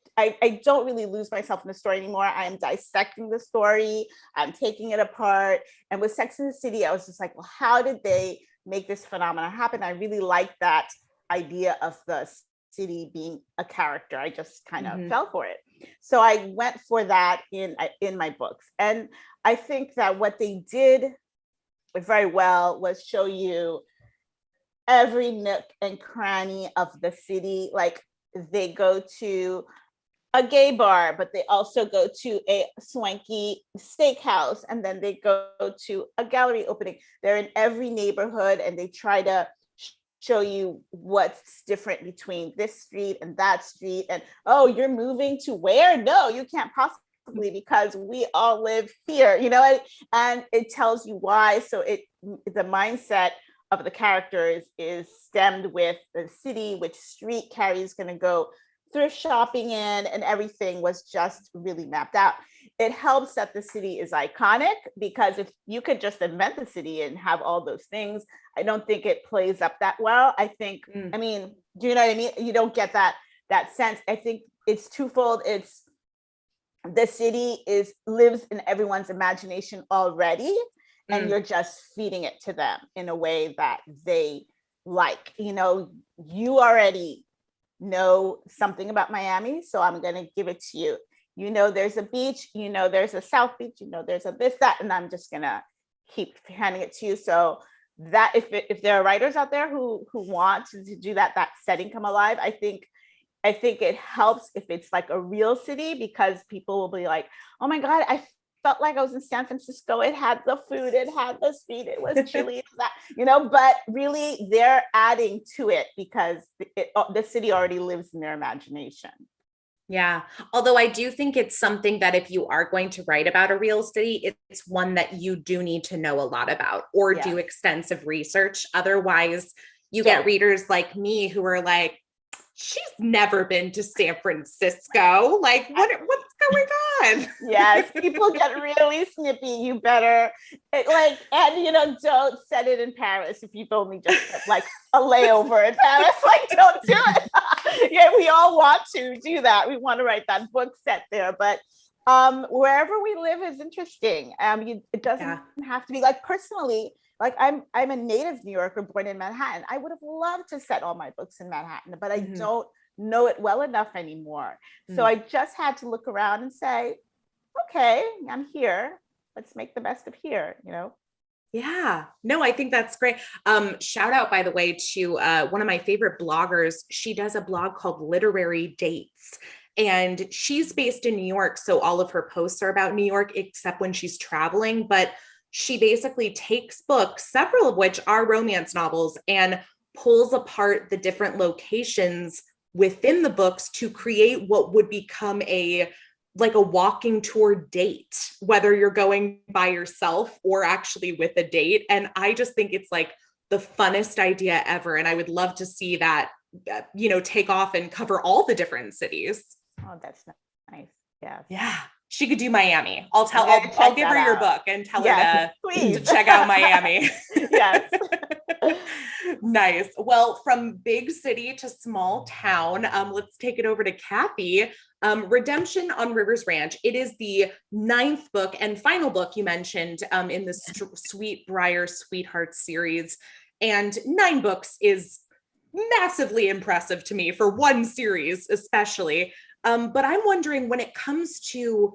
don't really lose myself in the story anymore. I am dissecting the story. I'm taking it apart. And with Sex and the City, I was just like, well, how did they make this phenomenon happen? I really like that idea of the city being a character. I just kind of fell for it. So I went for that in my books. And I think that what they did very well was show you every nook and cranny of the city. Like they go to a gay bar, but they also go to a swanky steakhouse, and then they go to a gallery opening. They're in every neighborhood, and they try to show you what's different between this street and that street. And, oh, you're moving to where? No, you can't possibly, because we all live here, and it tells you why. So the mindset of the characters is stemmed with the city, which street Carrie's going to go thrift shopping in, and everything was just really mapped out. It helps that the city is iconic, because if you could just invent the city and have all those things, I don't think it plays up that well. I think, I mean, do you know what I mean? You don't get that sense. I think it's twofold. It's the city lives in everyone's imagination already, and you're just feeding it to them in a way that they like. You know, you already know something about Miami, so I'm going to give it to you. You know, there's a beach, you know, there's a South Beach, you know, there's a this, that, and I'm just going to keep handing it to you. So that if there are writers out there who want to do that setting come alive, I think it helps if it's like a real city, because people will be like, oh my God, I felt like I was in San Francisco. It had the food, it had the street, it was chilly, that, you know, but really they're adding to it because the city already lives in their imagination.
Yeah. Although I do think it's something that if you are going to write about a real city, it's one that you do need to know a lot about or do extensive research. Otherwise, you get readers like me who are like, she's never been to San Francisco. Like, what's going on?
Yes, people get really snippy. You better and you know, don't set it in Paris if you've only just got, like, a layover in Paris. Like, don't do it. Yeah, we all want to do that. We want to write that book set there, but wherever we live is interesting. It doesn't have to be, like, personally. Like, I'm a native New Yorker born in Manhattan. I would have loved to set all my books in Manhattan, but I don't know it well enough anymore. So I just had to look around and say, okay, I'm here. Let's make the best of here, you know?
Yeah, no, I think that's great. Shout out, by the way, to one of my favorite bloggers. She does a blog called Literary Dates, and she's based in New York. So all of her posts are about New York, except when she's traveling. But she basically takes books, several of which are romance novels, and pulls apart the different locations within the books to create what would become a walking tour date, whether you're going by yourself or actually with a date. And I just think it's like the funnest idea ever. And I would love to see that, you know, take off and cover all the different cities.
Oh, that's nice. Yeah.
Yeah. She could do Miami. I'll give her your book and tell her to check out Miami.
Yes.
Nice. Well, from big city to small town, let's take it over to Kathy. Redemption on Rivers Ranch. It is the 9th book and final book you mentioned in the Sweet Briar Sweetheart series. And 9 books is massively impressive to me for one series, especially. But I'm wondering, when it comes to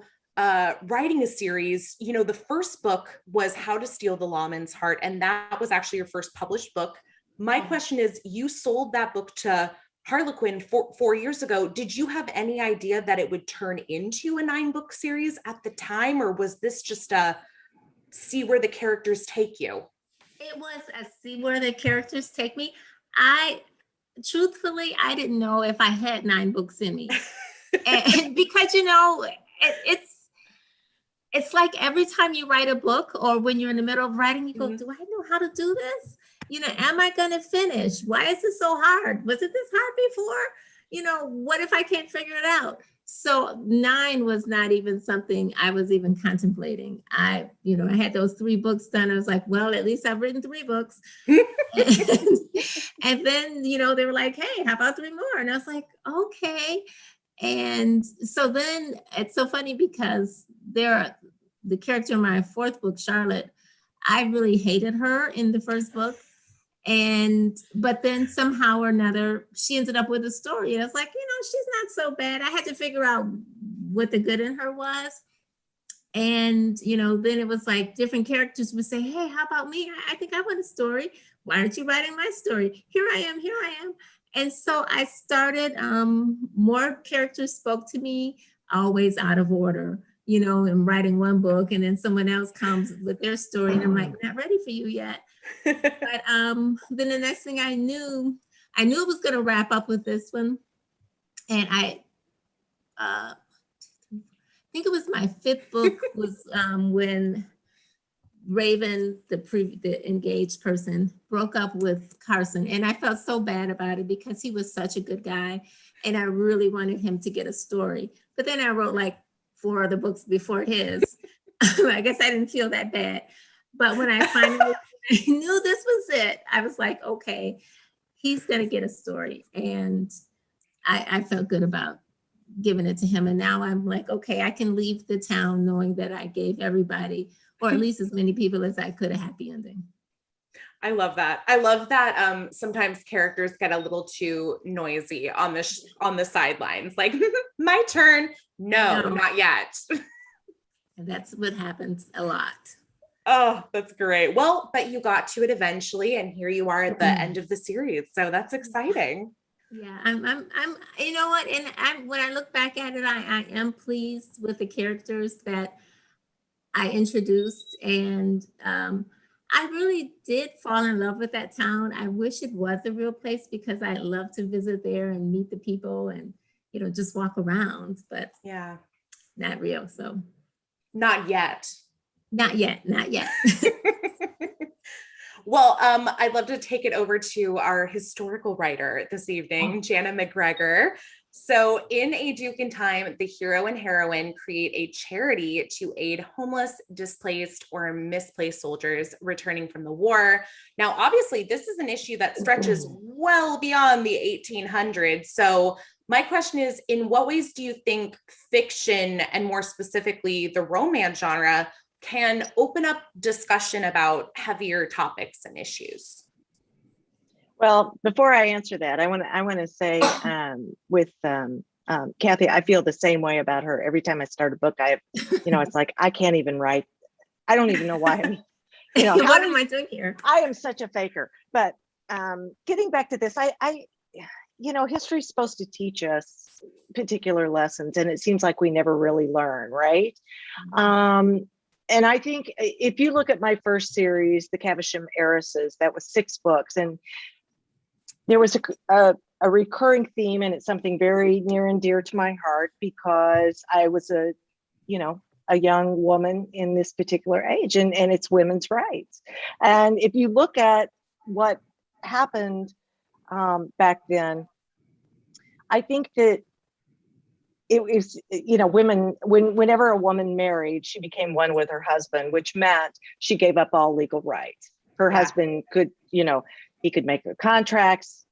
writing a series, you know, the first book was How to Steal the Lawman's Heart, and that was actually your first published book. My question is, you sold that book to Harlequin 4 years ago. Did you have any idea that it would turn into a 9-book series at the time, or was this just a see where the characters take you?
It was a see where the characters take me. Truthfully, I didn't know if I had 9 books in me. And because, you know, it's like every time you write a book or when you're in the middle of writing, you go, do I know how to do this? You know, am I going to finish? Why is it so hard? Was it this hard before? You know, what if I can't figure it out? So 9 was not even something I was even contemplating. I had those 3 books done. I was like, well, at least I've written 3 books. And then, you know, they were like, hey, how about 3 more? And I was like, okay. And so then it's so funny because the character in my 4th book, Charlotte, I really hated her in the first book. But then somehow or another, she ended up with a story. And I was like, you know, she's not so bad. I had to figure out what the good in her was. And, you know, then it was like different characters would say, hey, how about me? I think I want a story. Why aren't you writing my story? Here I am. And so I started, more characters spoke to me, always out of order, you know, and writing one book and then someone else comes with their story and I'm like, not ready for you yet. But then the next thing I knew it was going to wrap up with this one. And I think it was my 5th book was when Raven, the engaged person, broke up with Carson. And I felt so bad about it because he was such a good guy. and I really wanted him to get a story. But then I wrote like 4 other books before his. I guess I didn't feel that bad. But when I finally knew this was it, I was like, okay, he's going to get a story. And I felt good about giving it to him. And now I'm like, okay, I can leave the town knowing that I gave everybody, or at least as many people as I could, a happy ending.
I love that. I love that sometimes characters get a little too noisy on the sidelines. Like, my turn. No, not yet.
And that's what happens a lot.
Oh, that's great. Well, but you got to it eventually, and here you are at the end of the series. So that's exciting.
Yeah, I'm you know what? And when I look back at it, I am pleased with the characters that I introduced. And I really did fall in love with that town. I wish it was a real place because I love to visit there and meet the people and, you know, just walk around, but
yeah,
not real. So
not yet.
Not yet.
Well, I'd love to take it over to our historical writer this evening, Jana Mcgregor. So in A Duke in Time, the hero and heroine create a charity to aid homeless, displaced, or misplaced soldiers returning from the war. Now, obviously, this is an issue that stretches well beyond the 1800s. So my question is, in what ways do you think fiction, and more specifically the romance genre, can open up discussion about heavier topics and issues?
Well, before I answer that, I want to say with Kathy, I feel the same way about her. Every time I start a book, it's like I can't even write. I don't even know why.
What am I doing here?
I am such a faker. But getting back to this, history is supposed to teach us particular lessons, and it seems like we never really learn, right? And I think if you look at my first series, The Caversham Heiresses, that was 6 books, and there was a recurring theme, and it's something very near and dear to my heart because I was a young woman in this particular age, and it's women's rights. And if you look at what happened back then, I think that it was, women, whenever a woman married, she became one with her husband, which meant she gave up all legal rights. Her husband could, he could make her contracts.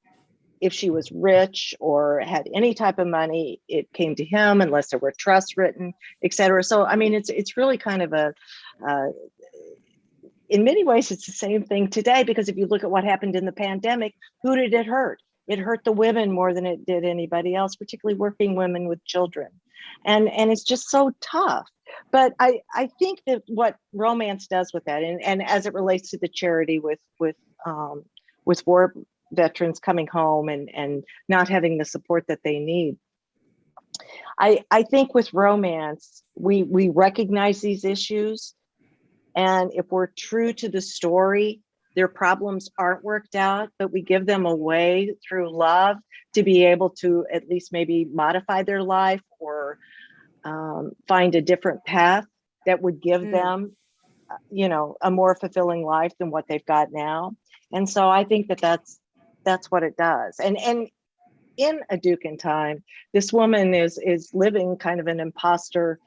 If she was rich or had any type of money, it came to him unless there were trusts written, et cetera. So, I mean, it's really kind of in many ways, it's the same thing today, because if you look at what happened in the pandemic, who did it hurt? It hurt the women more than it did anybody else, particularly working women with children. And it's just so tough. But I think that what romance does with that, and as it relates to the charity with war veterans coming home and not having the support that they need, I think with romance, we recognize these issues. And if we're true to the story, their problems aren't worked out, but we give them a way through love to be able to at least maybe modify their life or find a different path that would give them, a more fulfilling life than what they've got now. And so I think that's what it does. And in A Duke in Time, this woman is living kind of an imposter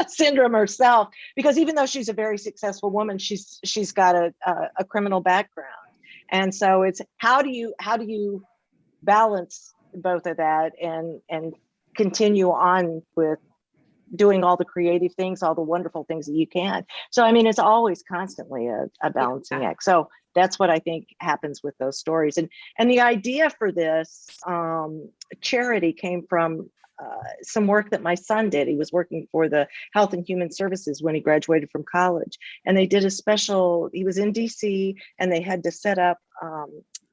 syndrome herself, because even though she's a very successful woman, she's got a criminal background. And so it's how do you balance both of that and continue on with doing all the creative things, all the wonderful things that you can. So I mean, it's always constantly a balancing act. So that's what I think happens with those stories. And the idea for this charity came from some work that my son did. He was working for the Health and Human Services when he graduated from college. And they did he was in DC, and they had to set up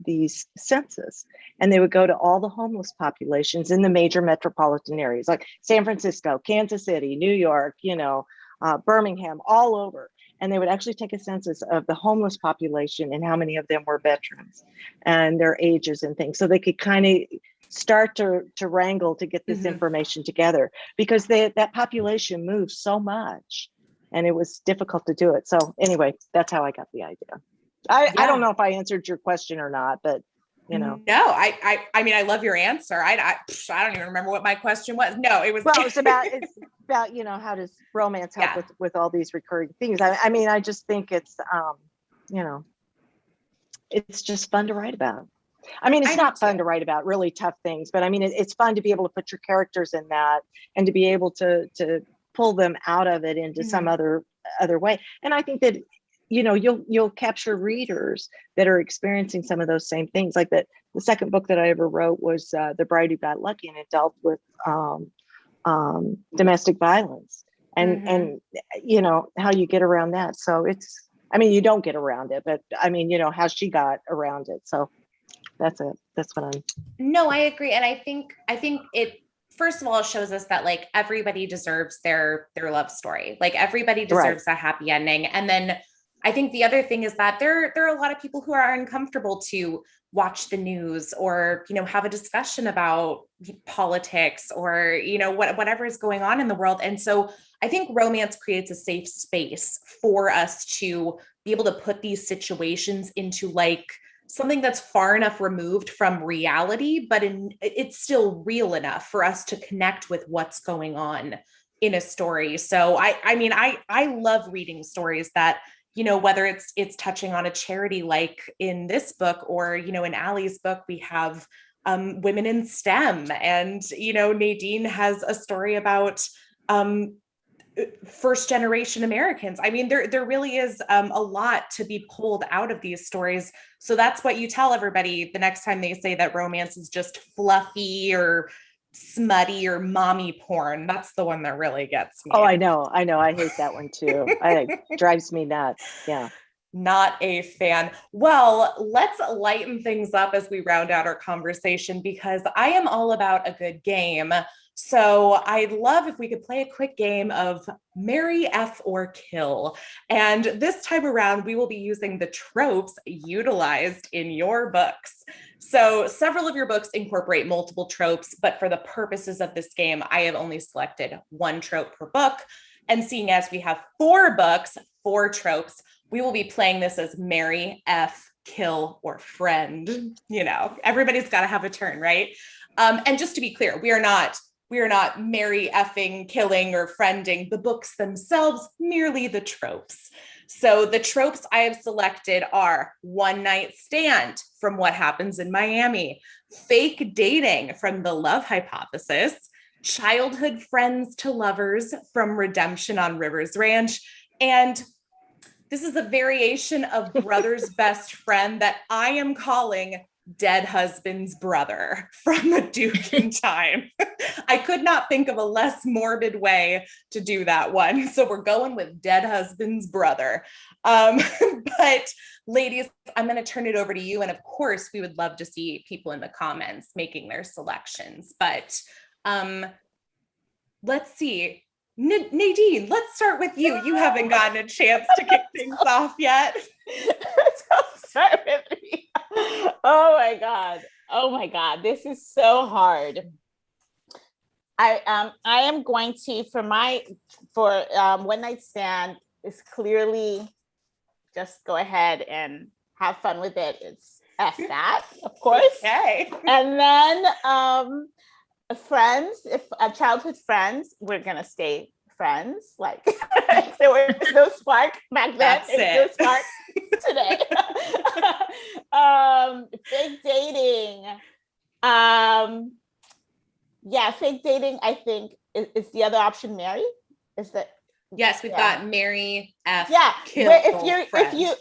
these census, and they would go to all the homeless populations in the major metropolitan areas like San Francisco, Kansas City, New York, Birmingham, all over. And they would actually take a census of the homeless population and how many of them were veterans and their ages and things. So they could kind of start to wrangle to get this information together, because that population moves so much and it was difficult to do it. So anyway, that's how I got the idea. I don't know if I answered your question or not, but you know.
No, I mean, I love your answer. I don't even remember what my question was. No, it was.
Well, it's about, you know, how does romance help with all these recurring things? I mean, I just think it's, you know, it's just fun to write about. I mean, it's not fun to write about really tough things, but I mean, it's fun to be able to put your characters in that and to be able to pull them out of it into some other way. And I think that, you know, you'll capture readers that are experiencing some of those same things. Like the second book that I ever wrote was The Bride Who Got Lucky, and it dealt with domestic violence and you know, how you get around that. So it's, I mean, you don't get around it, but I mean, you know, how she got around it. So that's it. That's what I'm.
No, I agree. And I think it, first of all, shows us that like everybody deserves their love story. Like everybody deserves a happy ending. And then I think the other thing is that there are a lot of people who are uncomfortable to watch the news or, you know, have a discussion about politics or, you know, whatever is going on in the world. And so I think romance creates a safe space for us to be able to put these situations into like something that's far enough removed from reality, but it's still real enough for us to connect with what's going on in a story. So I mean, I love reading stories that, you know, whether it's touching on a charity, like in this book, or, you know, in Allie's book, we have women in STEM, and, you know, Nadine has a story about first generation Americans. I mean, there really is a lot to be pulled out of these stories. So that's what you tell everybody the next time they say that romance is just fluffy or smutty or mommy porn. That's the one that really gets me.
Oh, I know. I hate that one too. It drives me nuts. Yeah.
Not a fan. Well, let's lighten things up as we round out our conversation, because I am all about a good game. So I'd love if we could play a quick game of marry, F, or kill. And this time around, we will be using the tropes utilized in your books. So several of your books incorporate multiple tropes, but for the purposes of this game, I have only selected one trope per book. And seeing as we have 4 books, 4 tropes, we will be playing this as marry, F, kill, or friend. You know, everybody's got to have a turn, right? And just to be clear, we are not marry, effing, killing, or friending the books themselves, merely the tropes. So the tropes I have selected are one night stand from What Happens in Miami, fake dating from The Love Hypothesis, childhood friends to lovers from Redemption on Rivers Ranch, and this is a variation of brother's best friend that I am calling Dead Husband's Brother from A Duke in Time. I could not think of a less morbid way to do that one. So we're going with Dead Husband's Brother. But ladies, I'm going to turn it over to you. And of course, we would love to see people in the comments making their selections. But let's see. Nadine, let's start with you. You haven't gotten a chance to kick things off yet.
Start with me. Oh my God. This is so hard. I am going to, for one night stand, is clearly just go ahead and have fun with it. It's F that, of course.
Okay.
And then friends, if childhood friends, we're gonna stay friends. Like there was no spark back then. There's no spark today. Fake dating. Yeah, fake dating. I think is the other option. Marry. Is that?
Yes, we've got marry, F.
Yeah.
Kill.
If you.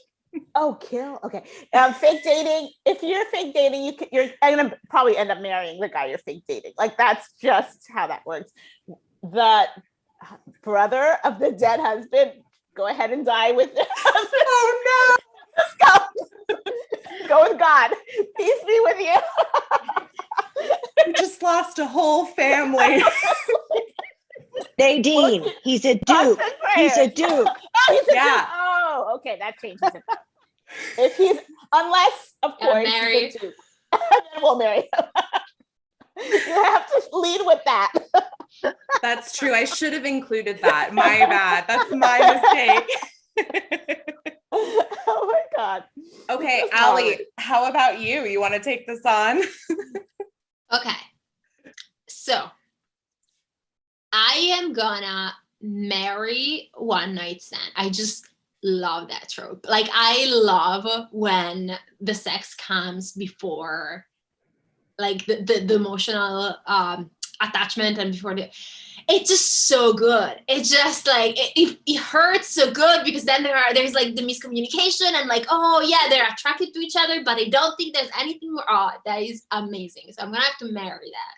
Oh, kill. Okay. Fake dating. If you're fake dating, you're gonna probably end up marrying the guy you're fake dating. Like that's just how that works. The brother of the dead husband, go ahead and die with the husband. Oh no! Let's go. Go with God. Peace be with you.
You just lost a whole family.
Nadine, he's a duke. He's a duke.
Oh, he's a duke. Oh, okay, that changes it. If he's, unless of course he's a duke, then we'll marry him. You have to lead with that.
That's true. I should have included that. My bad. That's my mistake.
Oh my God.
Okay, Allie, how about you? You want to take this on?
Okay. So I am gonna marry one night stand. I just love that trope. Like I love when the sex comes before like the emotional attachment and before it's just so good. It's just like it hurts so good because then there's like the miscommunication and like, oh yeah, they're attracted to each other, but I don't think there's anything more. Oh, that is amazing. So I'm gonna have to marry that.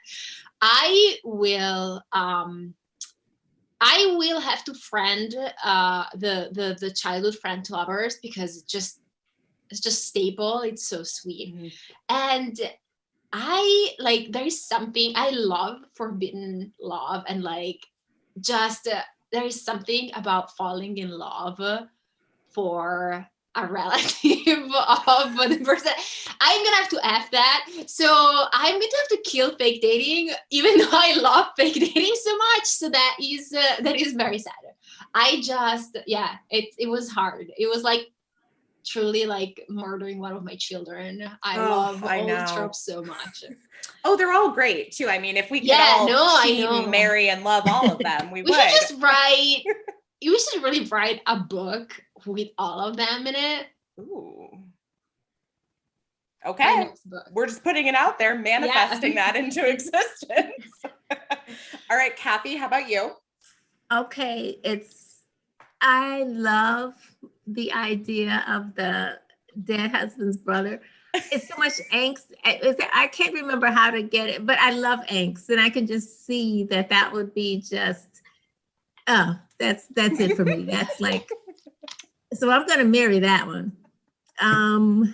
I will have to friend the childhood friend lovers because it's just staple. It's so sweet.
Mm-hmm.
And I like there is something I love forbidden love and like just there is something about falling in love for a relative of the person. I'm gonna have to F that. So I'm gonna have to kill fake dating, even though I love fake dating so much. So that is very sad. I just it was hard. It was like truly like murdering one of my children. I love all the tropes so much.
Oh, they're all great too. I mean, if we could all cheat and marry and love all of them, we would.
We should really write a book with all of them in it.
Ooh. Okay. We're just putting it out there, manifesting that into existence. All right, Kathy, how about you?
Okay, I love the idea of the dead husband's brother. It's so much angst. I can't remember how to get it, but I love angst, and I can just see that would be just, oh, that's it for me. That's like, so I'm gonna marry that one. I'm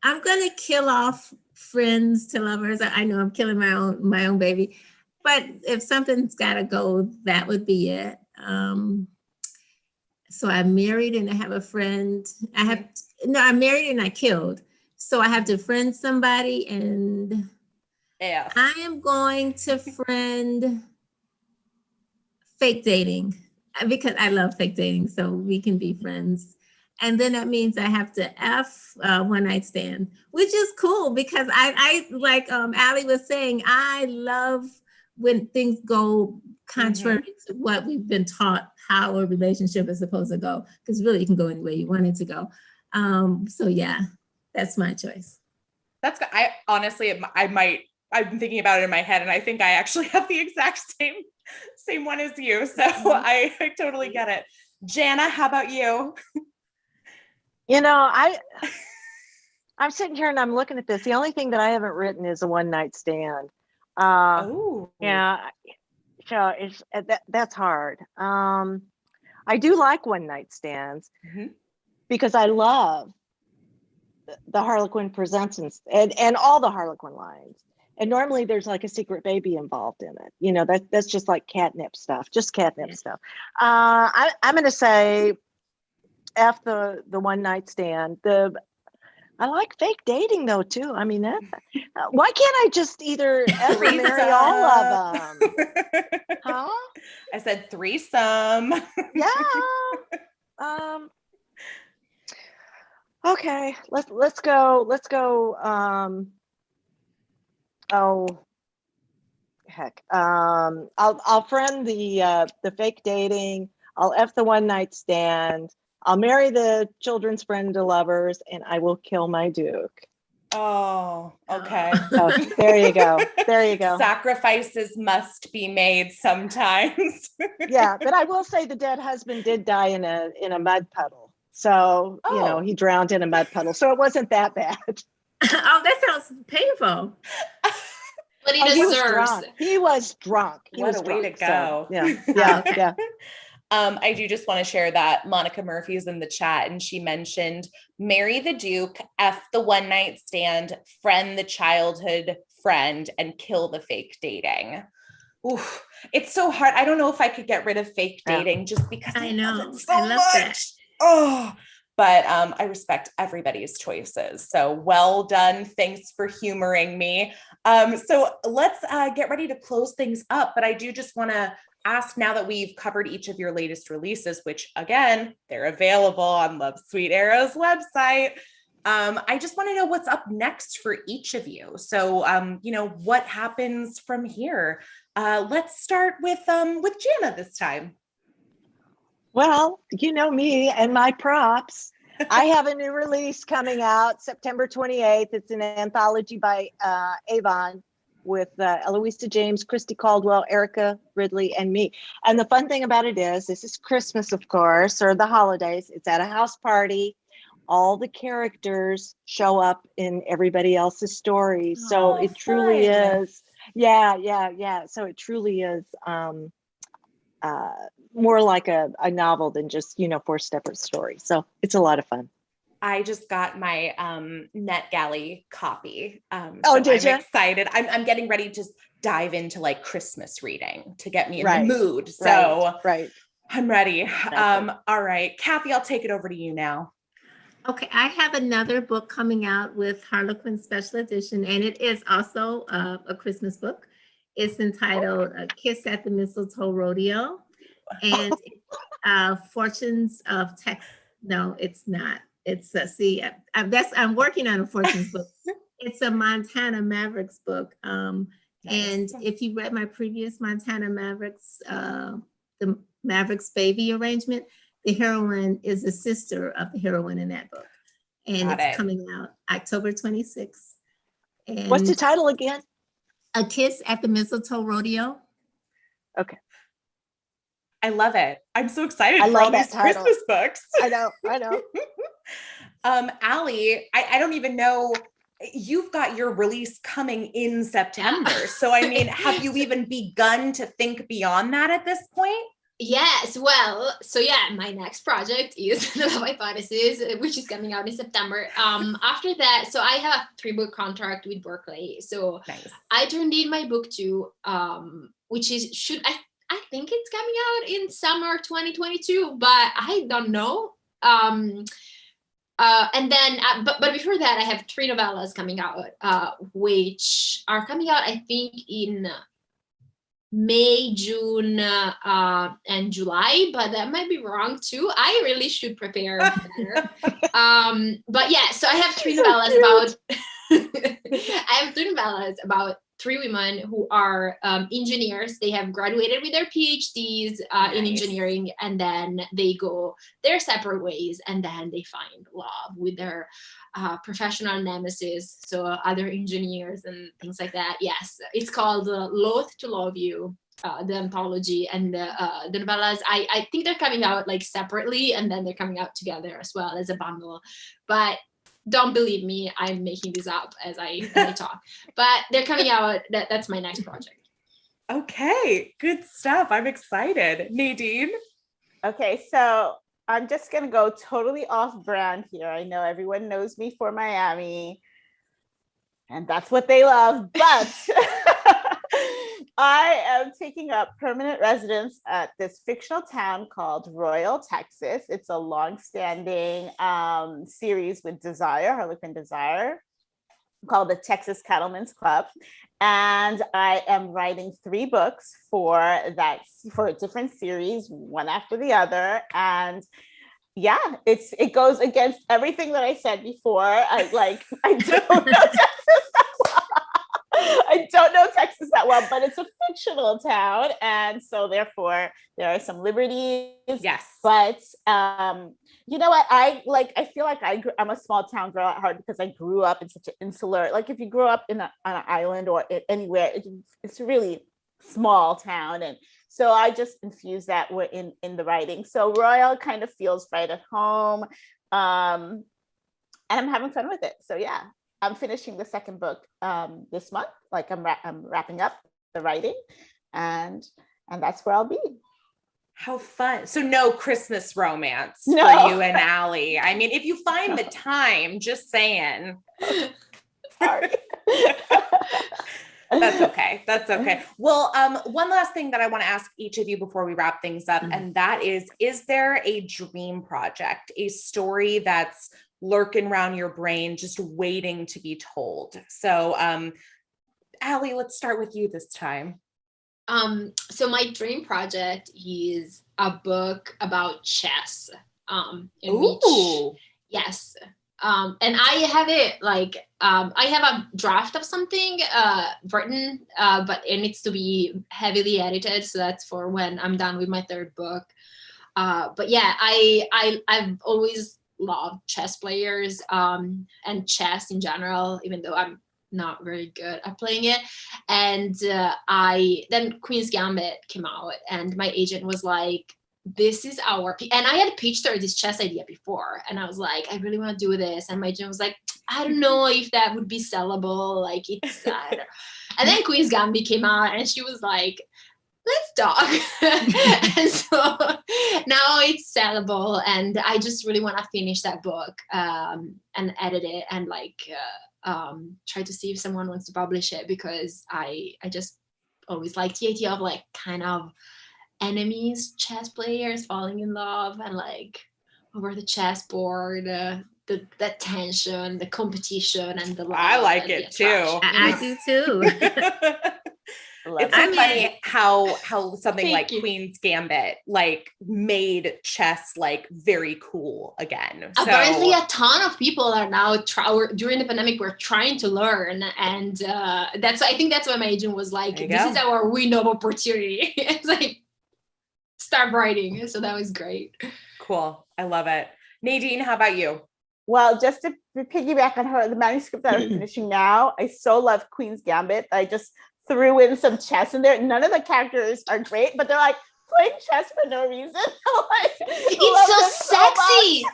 gonna kill off friends to lovers. I know I'm killing my own baby, but if something's gotta go, that would be it. So I'm married and I have a friend. I'm married and I killed. So I have to friend somebody, and I am going to friend fake dating because I love fake dating. So we can be friends. And then that means I have to F one night stand, which is cool because I like Allie was saying, I love when things go contrary to what we've been taught how a relationship is supposed to go, because really it can go any way you want it to go. So yeah, that's my choice.
That's good. I honestly, I'm thinking about it in my head, and I think I actually have the exact same one as you. So I totally get it. Jana, how about you?
You know, I'm sitting here and I'm looking at this. The only thing that I haven't written is a one night stand. Yeah, so that's hard. I do like one night stands because I love the Harlequin presents and all the Harlequin lines. And normally there's like a secret baby involved in it. You know, that's just like catnip stuff, just catnip stuff. I'm going to say F the one night stand. I like fake dating though too. I mean, why can't I just either F or marry all of them? Huh?
I said threesome.
Yeah. Okay. Let's go. Oh heck. I'll friend the fake dating. I'll F the one night stand. I'll marry the children's friend to lovers, and I will kill my Duke.
Oh, okay.
Oh, there you go. There you go.
Sacrifices must be made sometimes.
Yeah, but I will say the dead husband did die in a mud puddle. So, you know, he drowned in a mud puddle. So it wasn't that bad.
Oh, that sounds painful.
But he deserves.
He was drunk.
What a way to go.
So, yeah.
I do just want to share that Monica Murphy is in the chat, and she mentioned marry the Duke, F the one night stand, friend the childhood friend, and kill the fake dating. Oof, it's so hard. I don't know if I could get rid of fake dating just because I know it so I love much. That. Oh, but I respect everybody's choices. So well done. Thanks for humoring me. So let's get ready to close things up. But I do just want to ask, now that we've covered each of your latest releases, which again, they're available on Love Sweet Arrow's website, I just want to know what's up next for each of you. So, what happens from here? Let's start with Jana this time.
Well, you know me and my props. I have a new release coming out September 28th. It's an anthology by Avon with Eloisa James, Christy Caldwell, Erica Ridley, and me. And the fun thing about it is, this is Christmas, of course, or the holidays. It's at a house party. All the characters show up in everybody else's stories. So it truly is. Yeah. So it truly is more like a novel than just, 4 separate stories. So it's a lot of fun.
I just got my NetGalley copy.
Did you?
I'm excited. I'm getting ready to dive into like Christmas reading to get me in the mood. So
right.
I'm ready.
Exactly.
All right, Kathy, I'll take it over to you now.
Okay, I have another book coming out with Harlequin Special Edition, and it is also a Christmas book. It's entitled Kiss at the Mistletoe Rodeo, and Fortunes of Texas. No, it's not. It's I'm working on a Fortunes book. It's a Montana Mavericks book. And if you read my previous Montana Mavericks, the Mavericks baby arrangement, the heroine is the sister of the heroine in that book. And it's coming out October 26th. And
what's the title again?
A Kiss at the Mistletoe Rodeo.
Okay.
I love it. I'm so excited
I
for
love
all these
that title.
Christmas books.
I know.
Allie, I don't even know, you've got your release coming in September. So, I mean, have you even begun to think beyond that at this point?
Yes, well, so yeah, my next project is The Love Hypothesis, which is coming out in September. After that, so I have a 3-book contract with Berkeley. So nice. I turned in my book 2, which is, I think it's coming out in summer 2022, but I don't know. And then, but before that, I have 3 novellas coming out, which are coming out, I think, in May, June, and July, but that might be wrong too. I really should prepare better. But yeah, so I have 3 novellas about I have 3 novellas about 3 women who are engineers. They have graduated with their PhDs in engineering, and then they go their separate ways, and then they find love with their professional nemesis, so other engineers and things like that. Yes, it's called Loath to Love You, the anthology, and the novellas. I think they're coming out like separately, and then they're coming out together as well as a bundle. But don't believe me, I'm making this up as I talk. But they're coming out. That's my next project.
Okay, good stuff. I'm excited. Nadine?
Okay, so I'm just going to go totally off brand here. I know everyone knows me for Miami, and that's what they love, but I am taking up permanent residence at this fictional town called Royal, Texas. It's a long-standing series with Harlequin Desire, called the Texas Cattlemen's Club. And I am writing 3 books for a different series, one after the other. And yeah, it goes against everything that I said before. I don't know Texas that well. I don't know Texas that well, but it's a fictional town. And so therefore there are some liberties.
Yes.
But you know what? I feel like I'm a small town girl at heart because I grew up in such an insular, like if you grew up on an island or anywhere, it's a really small town. And so I just infuse that in the writing. So Royal kind of feels right at home. And I'm having fun with it. So yeah, I'm finishing the 2nd book this month. Like I'm wrapping up the writing, and that's where I'll be.
How fun. So no Christmas romance
for
you and Allie. I mean, if you find the time, just saying.
Sorry.
That's okay. That's okay. Well, one last thing that I want to ask each of you before we wrap things up, and that is there a dream project, a story that's lurking around your brain, just waiting to be told? So, Allie, let's start with you this time.
So my dream project is a book about chess.
Ooh.
Yes. and I have it like I have a draft of something written, but it needs to be heavily edited. So that's for when I'm done with my third book. But yeah, I've always loved chess players and chess in general, even though I'm not very good at playing it. And then Queen's Gambit came out, and my agent was like, this is and I had pitched her this chess idea before, and I was like, I really want to do this, and my agent was like, I don't know if that would be sellable, like it's sad. And then Queen's Gambit came out, and she was like, let's talk. And so now it's sellable, and I just really want to finish that book and edit it, and like try to see if someone wants to publish it, because I just always liked the idea of like kind of enemies, chess players falling in love, and like over the chessboard, the tension, the competition, and the love.
I like
and
it
the
too.
attraction.
I do too.
It's so funny how something like
you.
Queen's Gambit like made chess like very cool again.
Apparently, a ton of people are now during the pandemic we're trying to learn, and I think that's why my agent was like, "This is our window of opportunity." It's like start writing. So that was great.
Cool. I love it. Nadine, how about you?
Well, just to piggyback on the manuscript that I'm finishing now, I so love Queen's Gambit. I just threw in some chess in there. None of the characters are great, but they're like playing chess for no reason. Like,
it's so sexy.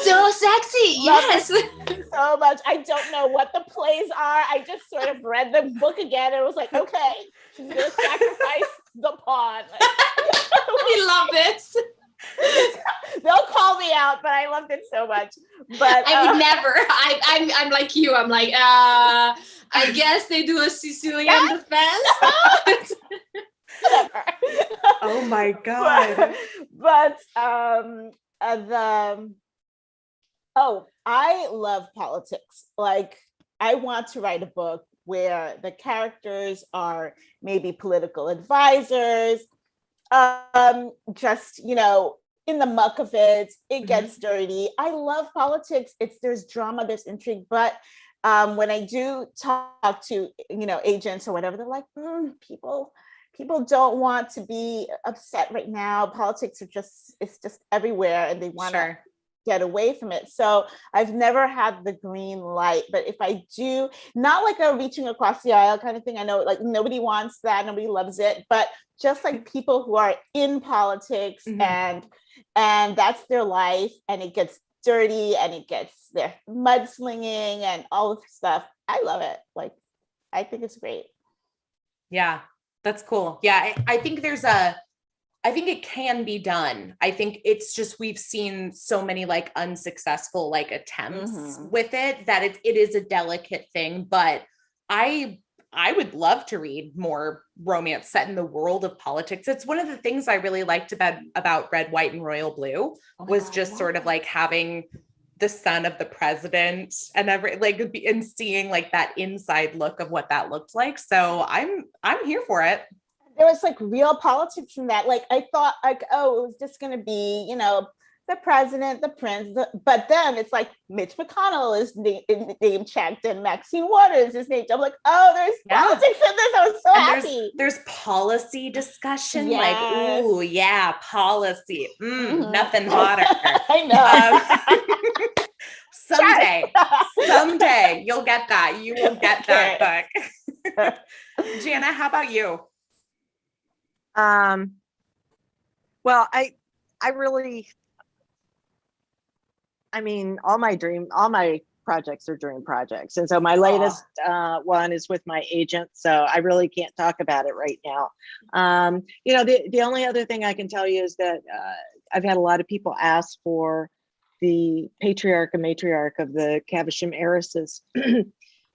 So sexy. Yes.
So much. I don't know what the plays are. I just sort of read the book again and was like, okay, she's going to sacrifice the pawn.
We love this.
They'll call me out, but I loved it so much. But
I would never. I'm like you. I'm like, I guess they do a Sicilian defense.
Oh my God.
But I love politics. Like, I want to write a book where the characters are maybe political advisors, just, in the muck of it, it gets dirty. I love politics. There's drama, there's intrigue, but when I do talk to, agents or whatever, they're like, people don't want to be upset right now. Politics it's just everywhere, and they want to get away from it. So I've never had the green light, but if I do, not like a reaching across the aisle kind of thing. I know like nobody wants that, nobody loves it, but just like people who are in politics and that's their life, and it gets dirty and it gets their mudslinging and all of the stuff. I love it. Like, I think it's great.
Yeah, that's cool. Yeah, I think I think it can be done. I think it's just, we've seen so many like unsuccessful like attempts with it that it is a delicate thing, but I would love to read more romance set in the world of politics. It's one of the things I really liked about Red, White, and Royal Blue was just sort of like having the son of the president and seeing like that inside look of what that looked like. So I'm here for it.
There was like real politics in that. Like, I thought like, oh, it was just going to be, the president, the prince, but then it's like Mitch McConnell is name checked and Maxine Waters is named. I'm like, oh, there's politics in this. I was so happy.
There's policy discussion. Yes. Like, ooh, yeah, policy. Nothing hotter.
I
know. Someday you'll get that. You will get that book. Jana, how about you?
Well, all my projects are dream projects. And so my latest one is with my agent. So I really can't talk about it right now. The only other thing I can tell you is that I've had a lot of people ask for the patriarch and matriarch of the Caversham heiresses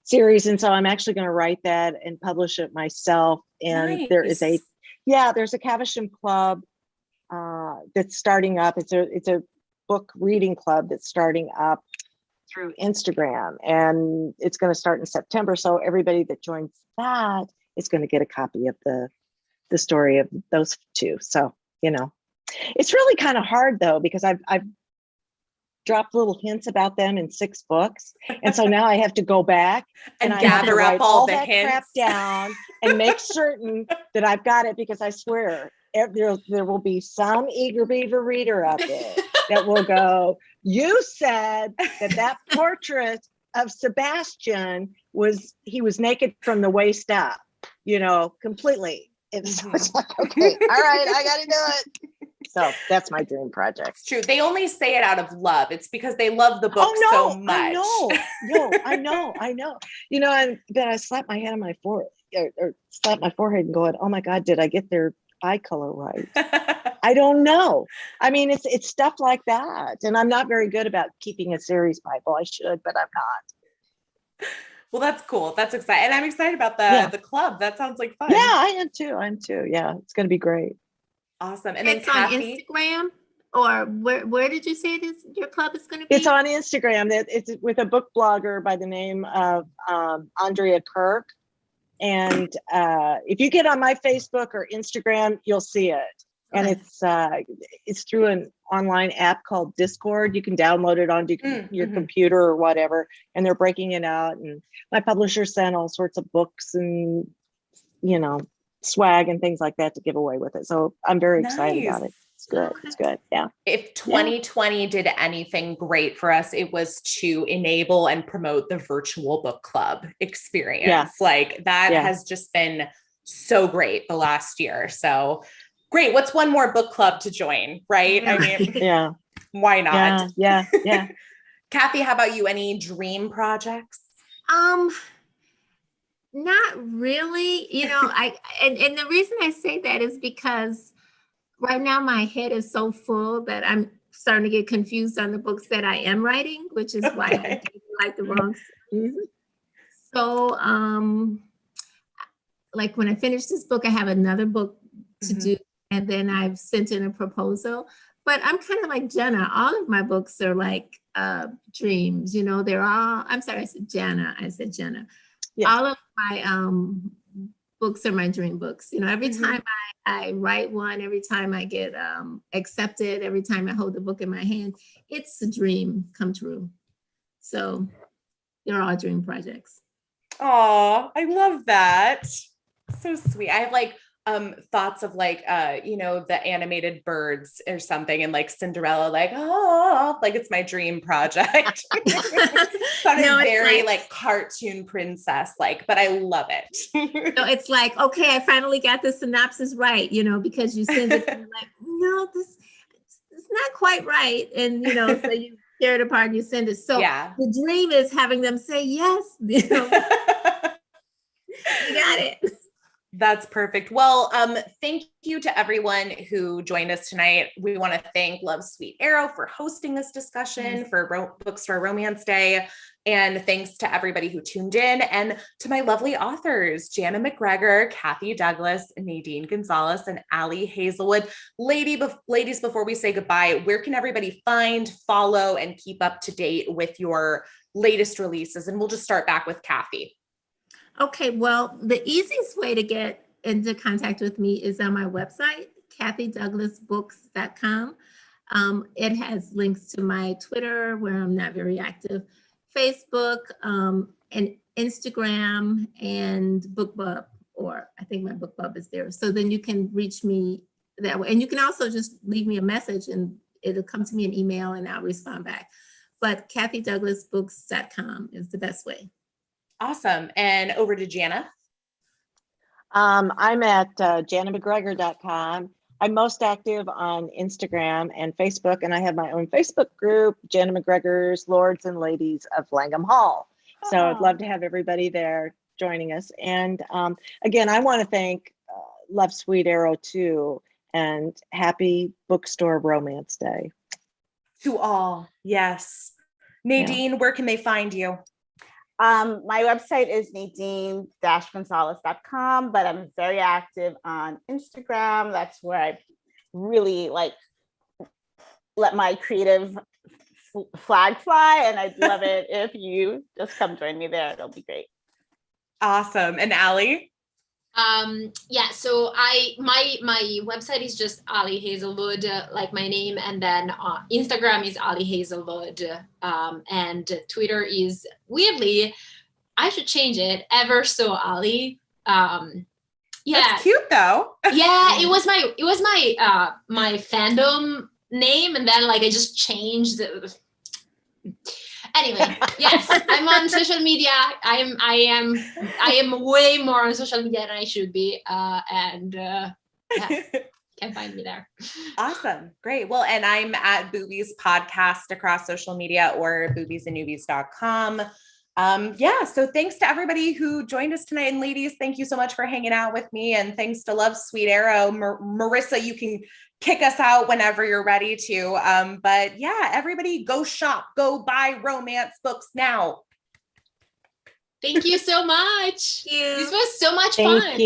series. And so I'm actually going to write that and publish it myself. And there's a Caversham club that's starting up. It's a book reading club that's starting up through Instagram, and it's going to start in September. So everybody that joins that is going to get a copy of the story of those two. So, it's really kind of hard though, because I've dropped little hints about them in 6 books. And so now I have to go back
And
I have to
gather up
write
all the
that crap
hints.
down and make certain that I've got it, because I swear there will be some eager beaver reader out there that will go, you said that portrait of Sebastian he was naked from the waist up, completely. And so it's like, okay, all right, I got to do it. So that's my dream project.
It's true. They only say it out of love. It's because they love the book so much.
I know. And then I slapped my head on my forehead, or slapped my forehead and going, oh my God, did I get their eye color right? I don't know. I mean, it's stuff like that. And I'm not very good about keeping a series Bible. I should, but I'm not.
Well, that's cool. That's exciting. And I'm excited about the club. That sounds like fun.
Yeah, I am too. Yeah, it's going to be great.
Awesome. And then
it's on Instagram, or where did you say your club is going to be?
It's on Instagram. It's with a book blogger by the name of Andrea Kirk. And if you get on my Facebook or Instagram, you'll see it. And it's through an online app called Discord. You can download it onto your computer or whatever, and they're breaking it out. And my publisher sent all sorts of books and, swag and things like that to give away with it. So I'm very excited about it. It's good. Okay. It's good. Yeah.
If 2020 did anything great for us, it was to enable and promote the virtual book club experience.
Yeah.
Like that has just been so great the last year. So great. What's one more book club to join? Right. I mean, why not?
Yeah.
Kathy, how about you? Any dream projects?
Not really. And the reason I say that is because right now my head is so full that I'm starting to get confused on the books that I am writing, which is why I gave you like the wrong series. So, like when I finish this book, I have another book to do, and then I've sent in a proposal. But I'm kind of like Jana. All of my books are like dreams. They're all. I'm sorry, I said Jana. Yes. All of my books are my dream books. Every time I write one, every time I get accepted, every time I hold the book in my hand, it's a dream come true. So they're all dream projects.
Oh, I love that. So sweet. I have like thoughts of like the animated birds or something, and like Cinderella, like like it's my dream project. Very like cartoon princess like, but I love it.
So it's like, okay, I finally got the synopsis right, because you send it and you're like, no, this it's not quite right, and so you tear it apart and you send it. So the dream is having them say yes. You got it.
That's perfect. Well, thank you to everyone who joined us tonight. We want to thank Love Sweet Arrow for hosting this discussion for Bookstore Romance Day. And thanks to everybody who tuned in, and to my lovely authors, Jana Mcgregor, Kathy Douglas, Nadine Gonzalez, and Allie Hazelwood. Ladies, before we say goodbye, where can everybody find, follow, and keep up to date with your latest releases? And we'll just start back with Kathy.
Okay, well, the easiest way to get into contact with me is on my website, kathydouglasbooks.com. It has links to my Twitter, where I'm not very active, Facebook, and Instagram, and BookBub, or I think my BookBub is there. So then you can reach me that way. And you can also just leave me a message and it'll come to me in email and I'll respond back. But kathydouglasbooks.com is the best way.
Awesome. And over to Jana.
I'm at janamcgregor.com. I'm most active on Instagram and Facebook, and I have my own Facebook group, Jana Mcgregor's Lords and Ladies of Langham Hall. So I'd love to have everybody there joining us. And again, I want to thank Love Sweet Arrow too, and happy Bookstore Romance Day.
To all, yes. Nadine, where can they find you?
My website is nadine-gonzalez.com, but I'm very active on Instagram. That's where I really let my creative flag fly, and I'd love it if you just come join me there. It'll be great.
Awesome. And Allie?
Yeah, so my website is just Ali Hazelwood, like my name, and then Instagram is Ali Hazelwood, and Twitter is, weirdly, I should change it, Ever So Ali. Yeah,
That's cute though.
yeah, it was my fandom name, and then like I just changed it. Anyway, yes, I'm on social media. I am way more on social media than I should be. Yes, can find me there.
Awesome. Great. Well, and I'm at Boobies Podcast across social media or boobiesandnewbies.com. Yeah. So thanks to everybody who joined us tonight. And ladies, thank you so much for hanging out with me. And thanks to Love Sweet Arrow. Marissa, you can kick us out whenever you're ready to. But yeah, everybody go shop, go buy romance books now.
Thank you so much.
Thank you.
This was so much
Thank
fun.
you.